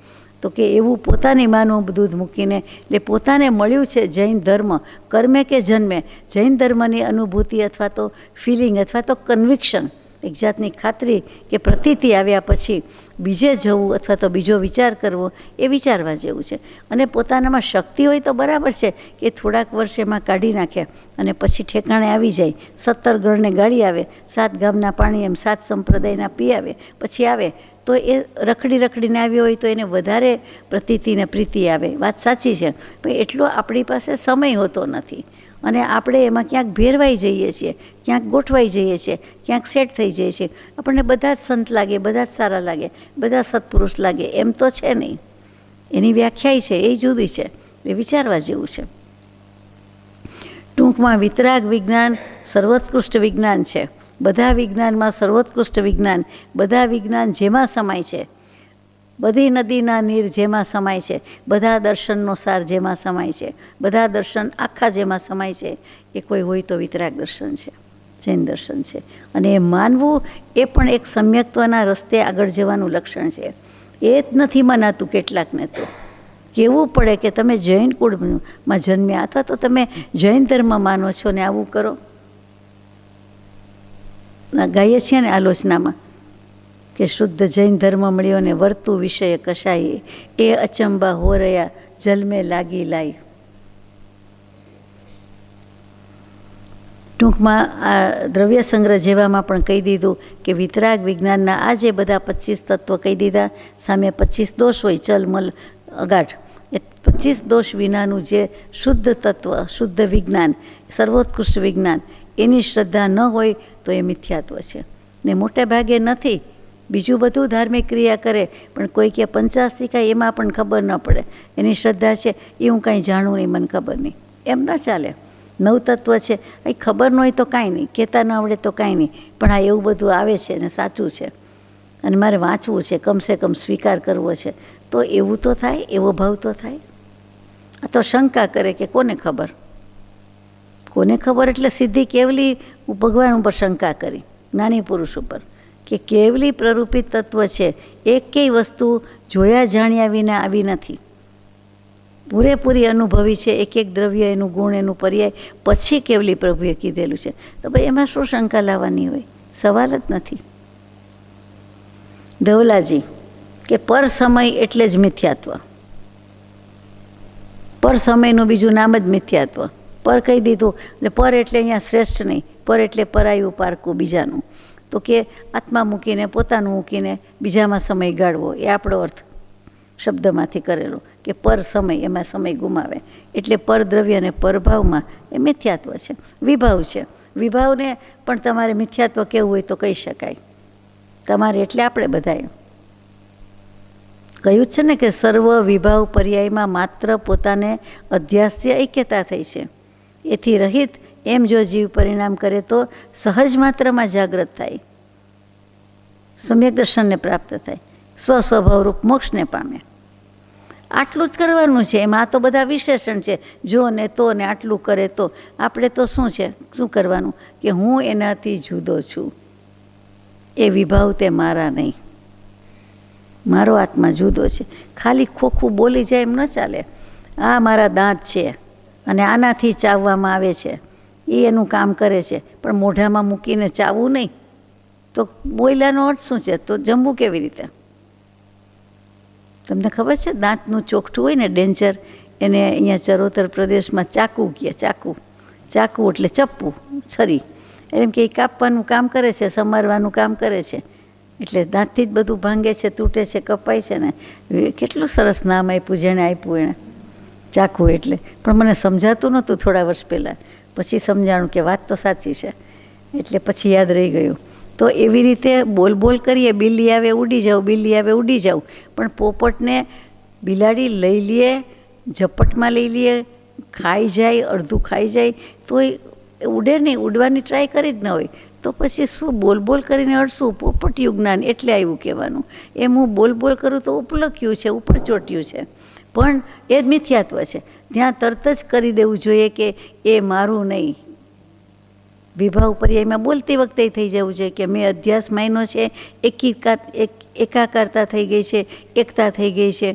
તો કે એવું પોતાની માનું દૂધ મૂકીને, એટલે પોતાને મળ્યું છે જૈન ધર્મ, કર્મે કે જન્મે, જૈન ધર્મની અનુભૂતિ અથવા તો ફિલિંગ અથવા તો કન્વિક્શન, એક જાતની ખાતરી કે પ્રતીતિ આવ્યા પછી બીજે જવું અથવા તો બીજો વિચાર કરવો, એ વિચારવા જેવું છે. અને પોતાનામાં શક્તિ હોય તો બરાબર છે કે થોડાક વર્ષ એમાં કાઢી નાખે અને પછી ઠેકાણે આવી જાય, 17 ગણને ગાળી આવે, 7 ગામના પાણી એમ 7 સંપ્રદાયના પી આવે, પછી આવે તો એ રખડીને આવ્યો હોય તો એને વધારે પ્રતીતિ ને પ્રીતિ આવે. વાત સાચી છે, પણ એટલો આપણી પાસે સમય હોતો નથી, અને આપણે એમાં ક્યાંક ભેરવાઈ જઈએ છીએ, ક્યાંક ગોઠવાઈ જઈએ છીએ, ક્યાંક સેટ થઈ જઈએ છીએ. આપણને બધા જ સંત લાગે, બધા જ સારા લાગે, બધા સત્પુરુષ લાગે, એમ તો છે નહીં. એની વ્યાખ્યાય છે એ જુદી છે, એ વિચારવા જેવું છે. ટૂંકમાં વિતરાગ વિજ્ઞાન સર્વોત્કૃષ્ટ વિજ્ઞાન છે. બધા વિજ્ઞાનમાં સર્વોત્કૃષ્ટ વિજ્ઞાન, બધા વિજ્ઞાન જેમાં સમાય છે, બધી નદીના નીર જેમાં સમાય છે, બધા દર્શનનો સાર જેમાં સમાય છે, બધા દર્શન આખા જેમાં સમાય છે, એ કોઈ હોય તો વિતરાગ દર્શન છે, જૈન દર્શન છે. અને એ માનવું એ પણ એક સમ્યક્ત્વના રસ્તે આગળ જવાનું લક્ષણ છે. એ જ નથી મનાતું કેટલાકને, તો કહેવું પડે કે તમે જૈન કુળમાં જન્મ્યા અથવા તો તમે જૈન ધર્મ માનો છો ને આવું કરો. ગાઈએ છીએ ને આલોચનામાં કે શુદ્ધ જૈન ધર્મ મળ્યો ને વર્તું વિષય કશાય, એ અચંબા હો રહ્યા જલમે લાગી લાઈ. ટૂંકમાં આ દ્રવ્ય સંગ્રહ જેવામાં પણ કહી દીધું કે વિતરાગ વિજ્ઞાનના આ જે બધા 25 તત્વ કહી દીધા, સામે 25 દોષ હોય, ચલ મલ અગાઢ, એ 25 દોષ વિનાનું જે શુદ્ધ તત્વ, શુદ્ધ વિજ્ઞાન, સર્વોત્કૃષ્ટ વિજ્ઞાન, એની શ્રદ્ધા ન હોય તો એ મિથ્યાત્વ છે. ને મોટે ભાગે નથી. બીજું બધું ધાર્મિક ક્રિયા કરે, પણ કોઈ કે 85 કાંઈ એમાં પણ ખબર ન પડે, એની શ્રદ્ધા છે એ હું કાંઈ જાણું નહીં, મને ખબર નહીં, એમ ન ચાલે. 9 તત્વ છે, એ ખબર ન હોય તો કાંઈ નહીં, કહેતા ન આવડે તો કાંઈ નહીં, પણ આ એવું બધું આવે છે ને સાચું છે અને મારે વાંચવું છે, કમસે કમ સ્વીકાર કરવો છે, તો એવું તો થાય, એવો ભાવ તો થાય. આ તો શંકા કરે કે કોને ખબર, કોને ખબર એટલે સીધી કેવલી ભગવાન ઉપર શંકા કરી, જ્ઞાની પુરુષ ઉપર, કે કેવલી પ્રરૂપિત તત્વ છે, એકેય વસ્તુ જોયા જાણ્યા વિના આવી નથી, પૂરેપૂરી અનુભવી છે, એક દ્રવ્ય, એનું ગુણ, એનું પર્યાય, પછી કેવલી પ્રભુએ કીધેલું છે. તો ભાઈ એમાં શું શંકા લાવવાની હોય? સવાલ જ નથી. ધવલાજી કે પર સમય એટલે જ મિથ્યાત્વ, પર સમયનું બીજું નામ જ મિથ્યાત્વ. પર કહી દીધું એટલે પર એટલે અહીંયા શ્રેષ્ઠ નહીં, પર એટલે પરાયું પારકું બીજાનું. તો કે આત્મા મૂકીને, પોતાનું મૂકીને બીજામાં સમય ગાળવો, એ આપણો અર્થ શબ્દમાંથી કરેલો, કે પર સમય, એમાં સમય ગુમાવે, એટલે પરદ્રવ્ય અને પરભાવમાં એ મિથ્યાત્વ છે. વિભાવ છે, વિભાવને પણ તમારે મિથ્યાત્વ કહેવું હોય તો કહી શકાય. તમારે એટલે આપણે બધાએ કહ્યું જ છે ને કે સર્વ વિભાવ પર્યાયમાં માત્ર પોતાને અધ્યાસથી ઐક્યતા થઈ છે. એથી રહિત એમ જો જીવ પરિણામ કરે તો સહજ માત્રમાં જાગૃત થાય, સમ્યક દર્શનને પ્રાપ્ત થાય, સ્વસ્વભાવરૂપ મોક્ષને પામે. આટલું જ કરવાનું છે. એમાં આ તો બધા વિશેષણ છે, જો ને તો ને આટલું કરે તો. આપણે તો શું છે, શું કરવાનું કે હું એનાથી જુદો છું, એ વિભાવ તે મારા નહીં, મારો આત્મા જુદો છે. ખાલી ખોખું બોલી જાય એમ ન ચાલે. આ મારા દાંત છે અને આનાથી ચાવવામાં આવે છે, એ એનું કામ કરે છે, પણ મોઢામાં મૂકીને ચાવવું નહીં. તો બોયલાનો અર્થ શું છે? તો જમવું કેવી રીતે? તમને ખબર છે દાંતનું ચોકઠું હોય ને ડેન્ચર, એને અહીંયા ચરોતર પ્રદેશમાં ચાકુ કહે. ચાકુ એટલે ચપ્પુ, છરી. એમ કે એ કાપવાનું કામ કરે છે, સમારવાનું કામ કરે છે. એટલે દાંતથી જ બધું ભાંગે છે, તૂટે છે, કપાય છે ને. કેટલું સરસ નામ આપ્યું જેણે આપ્યું એણે, ચાકુ એટલે. પણ મને સમજાતું નહોતું થોડા વર્ષ પહેલાં, પછી સમજાણું કે વાત તો સાચી છે. એટલે પછી યાદ રહી ગયું. તો એવી રીતે બોલ કરીએ, બિલ્લી આવે ઉડી જાઉં, બિલ્લી આવે ઉડી જાઉં. પણ પોપટને બિલાડી લઈ લઈએ, ઝપટમાં લઈ લઈએ, ખાઈ જાય, અડધું ખાઈ જાય, તોય ઉડે નહીં, ઉડવાની ટ્રાય કરી જ ન હોય. તો પછી શું બોલ કરીને અડશું? પોપટિયું જ્ઞાન એટલે આવ્યું કહેવાનું. એમ હું બોલ કરું તો ઉપલખ્યું છે, ઉપર ચોટ્યું છે, પણ એ જ મિથ્યાત્વ છે. ત્યાં તરત જ કરી દેવું જોઈએ કે એ મારું નહીં. વિભાવ પર્યાયમાં બોલતી વખતે થઈ જવું જોઈએ કે મેં અધ્યાસ માન્યો છે, એકાકારતા થઈ ગઈ છે, એકતા થઈ ગઈ છે.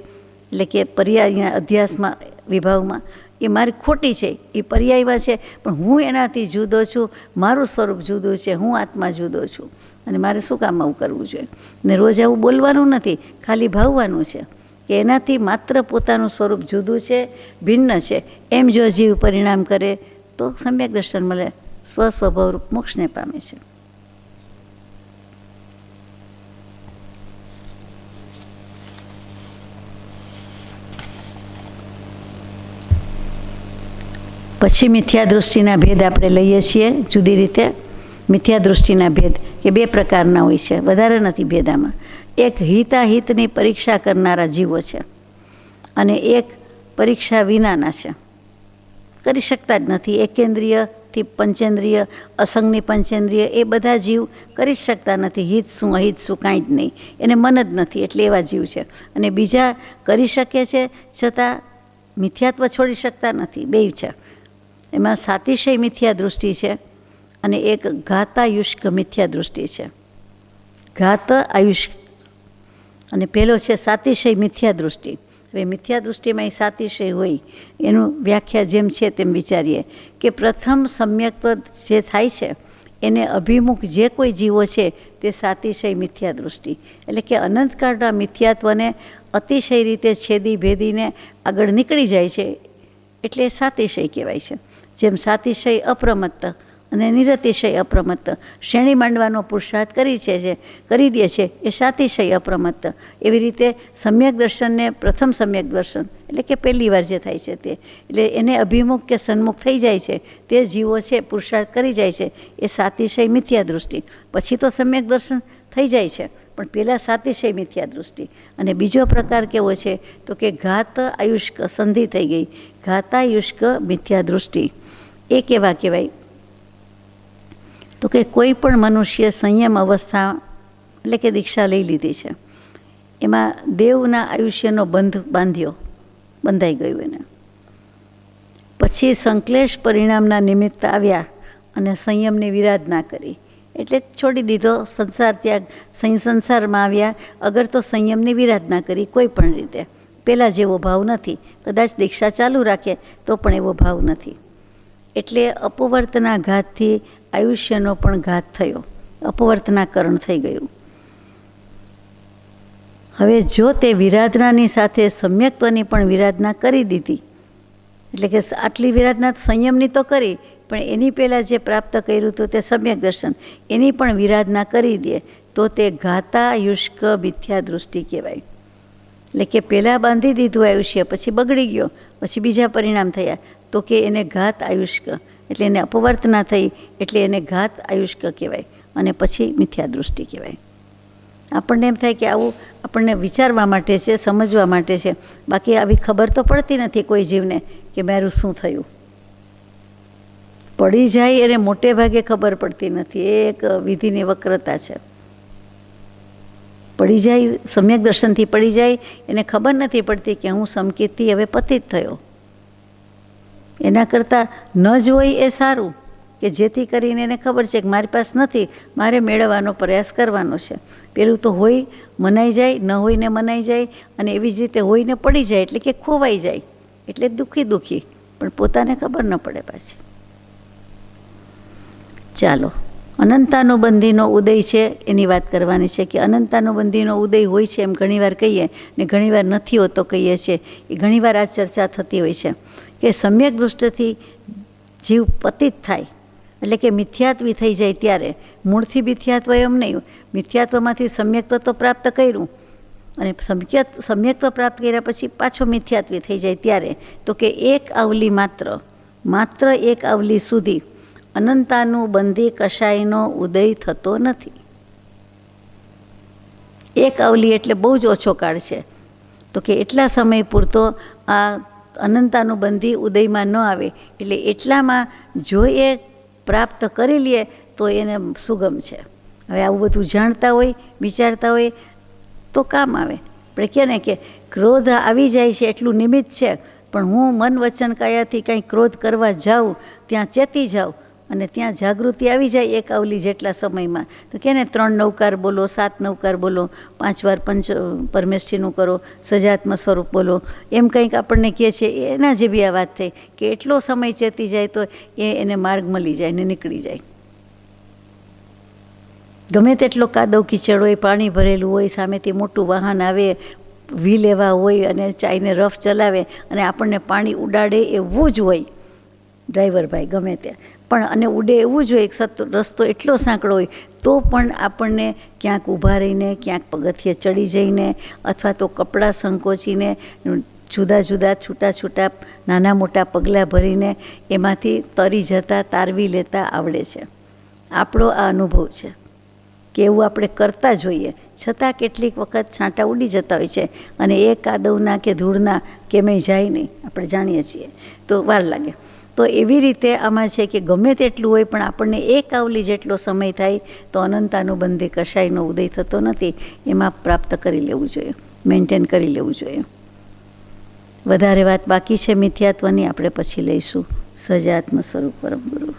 એટલે કે પર્યાય અધ્યાસમાં, વિભાવમાં એ મારી ખોટી છે, એ પર્યાયમાં છે, પણ હું એનાથી જુદો છું, મારું સ્વરૂપ જુદું છે, હું આત્મા જુદો છું. અને મારે શું કામ આવું કરવું જોઈએ? ને રોજ આવું બોલવાનું નથી, ખાલી ભાવવાનું છે કે એનાથી માત્ર પોતાનું સ્વરૂપ જુદું છે, ભિન્ન છે. એમ જો જીવ પરિણામ કરે તો સમ્યક દર્શન મળે, સ્વસ્વભાવરૂપ મોક્ષને પામે છે. પછી મિથ્યા દૃષ્ટિના ભેદ આપણે લઈએ છીએ જુદી રીતે. મિથ્યા દૃષ્ટિના ભેદ એ બે પ્રકારના હોય છે, વધારે નથી ભેદામાં. એક હિતાહિતની પરીક્ષા કરનારા જીવો છે અને એક પરીક્ષા વિનાના છે, કરી શકતા જ નથી. એકેન્દ્રિયથી પંચેન્દ્રિય, અસંગની પંચેન્દ્રિય, એ બધા જીવ કરી શકતા નથી. હિત શું અહિત શું કાંઈ જ નહીં, એને મન જ નથી, એટલે એવા જીવ છે. અને બીજા કરી શકે છે છતાં મિથ્યાત્વ છોડી શકતા નથી, બેય છે. એમાં સાતિશય મિથ્યા દૃષ્ટિ છે અને એક ઘાતાયુષ્ક મિથ્યા દૃષ્ટિ છે. ઘાત આયુષ્ક અને પહેલો છે સાતિશય મિથ્યા દૃષ્ટિ. હવે મિથ્યા દૃષ્ટિમાં એ સાતિશય હોય એનું વ્યાખ્યા જેમ છે તેમ વિચારીએ કે પ્રથમ સમ્યક્ત્વ જે થાય છે એને અભિમુખ જે કોઈ જીવો છે તે સાતિશય મિથ્યા દૃષ્ટિ. એટલે કે અનંતકાળના મિથ્યાત્વને અતિશય રીતે છેદી ભેદીને આગળ નીકળી જાય છે, એટલે સાતિશય કહેવાય છે. જેમ સાતિશય અપ્રમત્ત અને નિરતિશય અપ્રમત્ત શ્રેણી માંડવાનો પુરુષાર્થ કરી દે છે, એ સાતિશય અપ્રમત્ત. એવી રીતે સમ્યક દર્શનને પ્રથમ સમ્યક દર્શન એટલે કે પહેલી વાર જે થાય છે તે, એટલે એને અભિમુખ કે સન્મુખ થઈ જાય છે, તે જીવો છે પુરુષાર્થ કરી જાય છે, એ સાતિશય મિથ્યા દૃષ્ટિ. પછી તો સમ્યક દર્શન થઈ જાય છે, પણ પહેલાં સાતિશય મિથ્યા દૃષ્ટિ. અને બીજો પ્રકાર કેવો છે તો કે ઘાત આયુષ્ક, સંધિ થઈ ગઈ, ઘાતાયુષ્ક મિથ્યા દૃષ્ટિ. એ કેવા કહેવાય તો કે કોઈ પણ મનુષ્ય સંયમ અવસ્થા એટલે કે દીક્ષા લઈ લીધી છે, એમાં દેવના આયુષ્યનો બંધ બંધાઈ ગયું એને. પછી સંશ્લેષ પરિણામના નિમિત્ત આવ્યા અને સંયમની વિરાધના કરી, એટલે છોડી દીધો સંસાર ત્યાગ. સંસારમાં આવ્યા અગર તો સંયમની વિરાધના કરી કોઈ પણ રીતે. પહેલાં જેવો ભાવ નથી, કદાચ દીક્ષા ચાલુ રાખે તો પણ એવો ભાવ નથી. એટલે અપવર્તના ઘાતથી આયુષ્યનો પણ ઘાત થયો, અપવર્તનાકરણ થઈ ગયું. હવે જો તે વિરાધનાની સાથે સમ્યક્ત્વની પણ વિરાધના કરી દીધી, એટલે કે આટલી વિરાધના સંયમની તો કરી, પણ એની પહેલાં જે પ્રાપ્ત કર્યું હતું તે સમ્યક દર્શન, એની પણ વિરાધના કરી દે તો તે ઘાતાયુષ્ક મિથ્યા દૃષ્ટિ કહેવાય. એટલે કે પહેલાં બાંધી દીધું આયુષ્ય, પછી બગડી ગયો, પછી બીજા પરિણામ થયા, તો કે એને ઘાત આયુષ્ક, એટલે એને અપવર્તના થઈ, એટલે એને ઘાત આયુષ્ક કહેવાય અને પછી મિથ્યા દૃષ્ટિ કહેવાય. આપણને એમ થાય કે આવું આપણને વિચારવા માટે છે, સમજવા માટે છે, બાકી આવી ખબર તો પડતી નથી કોઈ જીવને કે મારું શું થયું. પડી જાય એને મોટે ભાગે ખબર પડતી નથી. એ એક વિધિની વક્રતા છે. પડી જાય, સમ્યક દર્શનથી પડી જાય, એને ખબર નથી પડતી કે હું સંકેતથી હવે પતિત થયો. એના કરતાં ન જોઈ એ સારું, કે જેથી કરીને એને ખબર છે કે મારી પાસે નથી, મારે મેળવવાનો પ્રયાસ કરવાનો છે. પેલું તો હોય મનાઈ જાય, ન હોઈને મનાઈ જાય, અને એવી જ રીતે હોઈને પડી જાય એટલે કે ખોવાઈ જાય, એટલે દુઃખી પણ પોતાને ખબર ન પડે પાછી. ચાલો, અનંતાનુબંધીનો ઉદય છે એની વાત કરવાની છે કે અનંતાનુબંધીનો ઉદય હોય છે એમ ઘણીવાર કહીએ ને ઘણીવાર નથી હોતો કહીએ છીએ. એ ઘણીવાર આ ચર્ચા થતી હોય છે કે સમ્યક દૃષ્ટિથી જીવ પતિત થાય એટલે કે મિથ્યાત્વી થઈ જાય ત્યારે, મૂળથી મિથ્યાત્વ એમ નહીં, મિથ્યાત્વમાંથી સમ્યક્ત્વ તો પ્રાપ્ત કર્યું અને સમ્યક્ત્વ પ્રાપ્ત કર્યા પછી પાછો મિથ્યાત્વી થઈ જાય ત્યારે, તો કે એક આવલી માત્ર એક આવલી સુધી અનંતાનુબંધી કશાયનો ઉદય થતો નથી. એક આવલી એટલે બહુ જ ઓછો કાળ છે. તો કે એટલા સમય પૂરતો આ અનંતાનુબંધી ઉદયમાં ન આવે, એટલે એટલામાં જો એ પ્રાપ્ત કરી લે તો એને સુગમ છે. હવે આવું બધું જાણતા હોય, વિચારતા હોય તો કામ આવે. આપણે કહે ને કે ક્રોધ આવી જાય છે એટલું નિમિત્ત છે, પણ હું મન વચન કાયાથી કંઈ ક્રોધ કરવા જાઉં ત્યાં ચેતી જાઉં અને ત્યાં જાગૃતિ આવી જાય એક આવલી જેટલા સમયમાં, તો કે ને 3 નવકાર બોલો, 7 નવકાર બોલો, 5 વાર પંચ પરમેષ્ઠીનું કરો, સજાત્મ સ્વરૂપ બોલો, એમ કંઈક આપણને કહે છે. એના જેવી આ વાત થઈ કે એટલો સમય ચેતી જાય તો એને માર્ગ મળી જાય ને નીકળી જાય. ગમે તેટલો કાદવ કીચડ હોય, પાણી ભરેલું હોય, સામેથી મોટું વાહન આવે, વી લેવા હોય અને ચાઈને રફ ચલાવે અને આપણને પાણી ઉડાડે એવું જ હોય ડ્રાઈવર ભાઈ ગમે તે, પણ અને ઉડે એવું જ હોય, રસ્તો એટલો સાંકડો હોય તો પણ આપણને ક્યાંક ઊભા રહીને, ક્યાંક પગથિયે ચડી જઈને, અથવા તો કપડાં સંકોચીને, જુદા જુદા છૂટા નાના મોટા પગલાં ભરીને એમાંથી તરી જતા, તારવી લેતા આવડે છે. આપણો આ અનુભવ છે કે એવું આપણે કરતા જોઈએ, છતાં કેટલીક વખત છાંટા ઉડી જતા હોય છે અને એ કાદવના કે ધૂળના કેમેય જાય નહીં, આપણે જાણીએ છીએ, તો વાર લાગે. તો એવી રીતે આમાં છે કે ગમે તેટલું હોય પણ આપણને એક આવલી જેટલો સમય થાય તો અનંતાનુબંધી કશાયનો ઉદય થતો નથી. એમાં પ્રાપ્ત કરી લેવું જોઈએ, મેન્ટેન કરી લેવું જોઈએ. વધારે વાત બાકી છે મિથ્યાત્વની, આપણે પછી લઈશું. સજાત્મ સ્વરૂપ પરમ ગુરુ.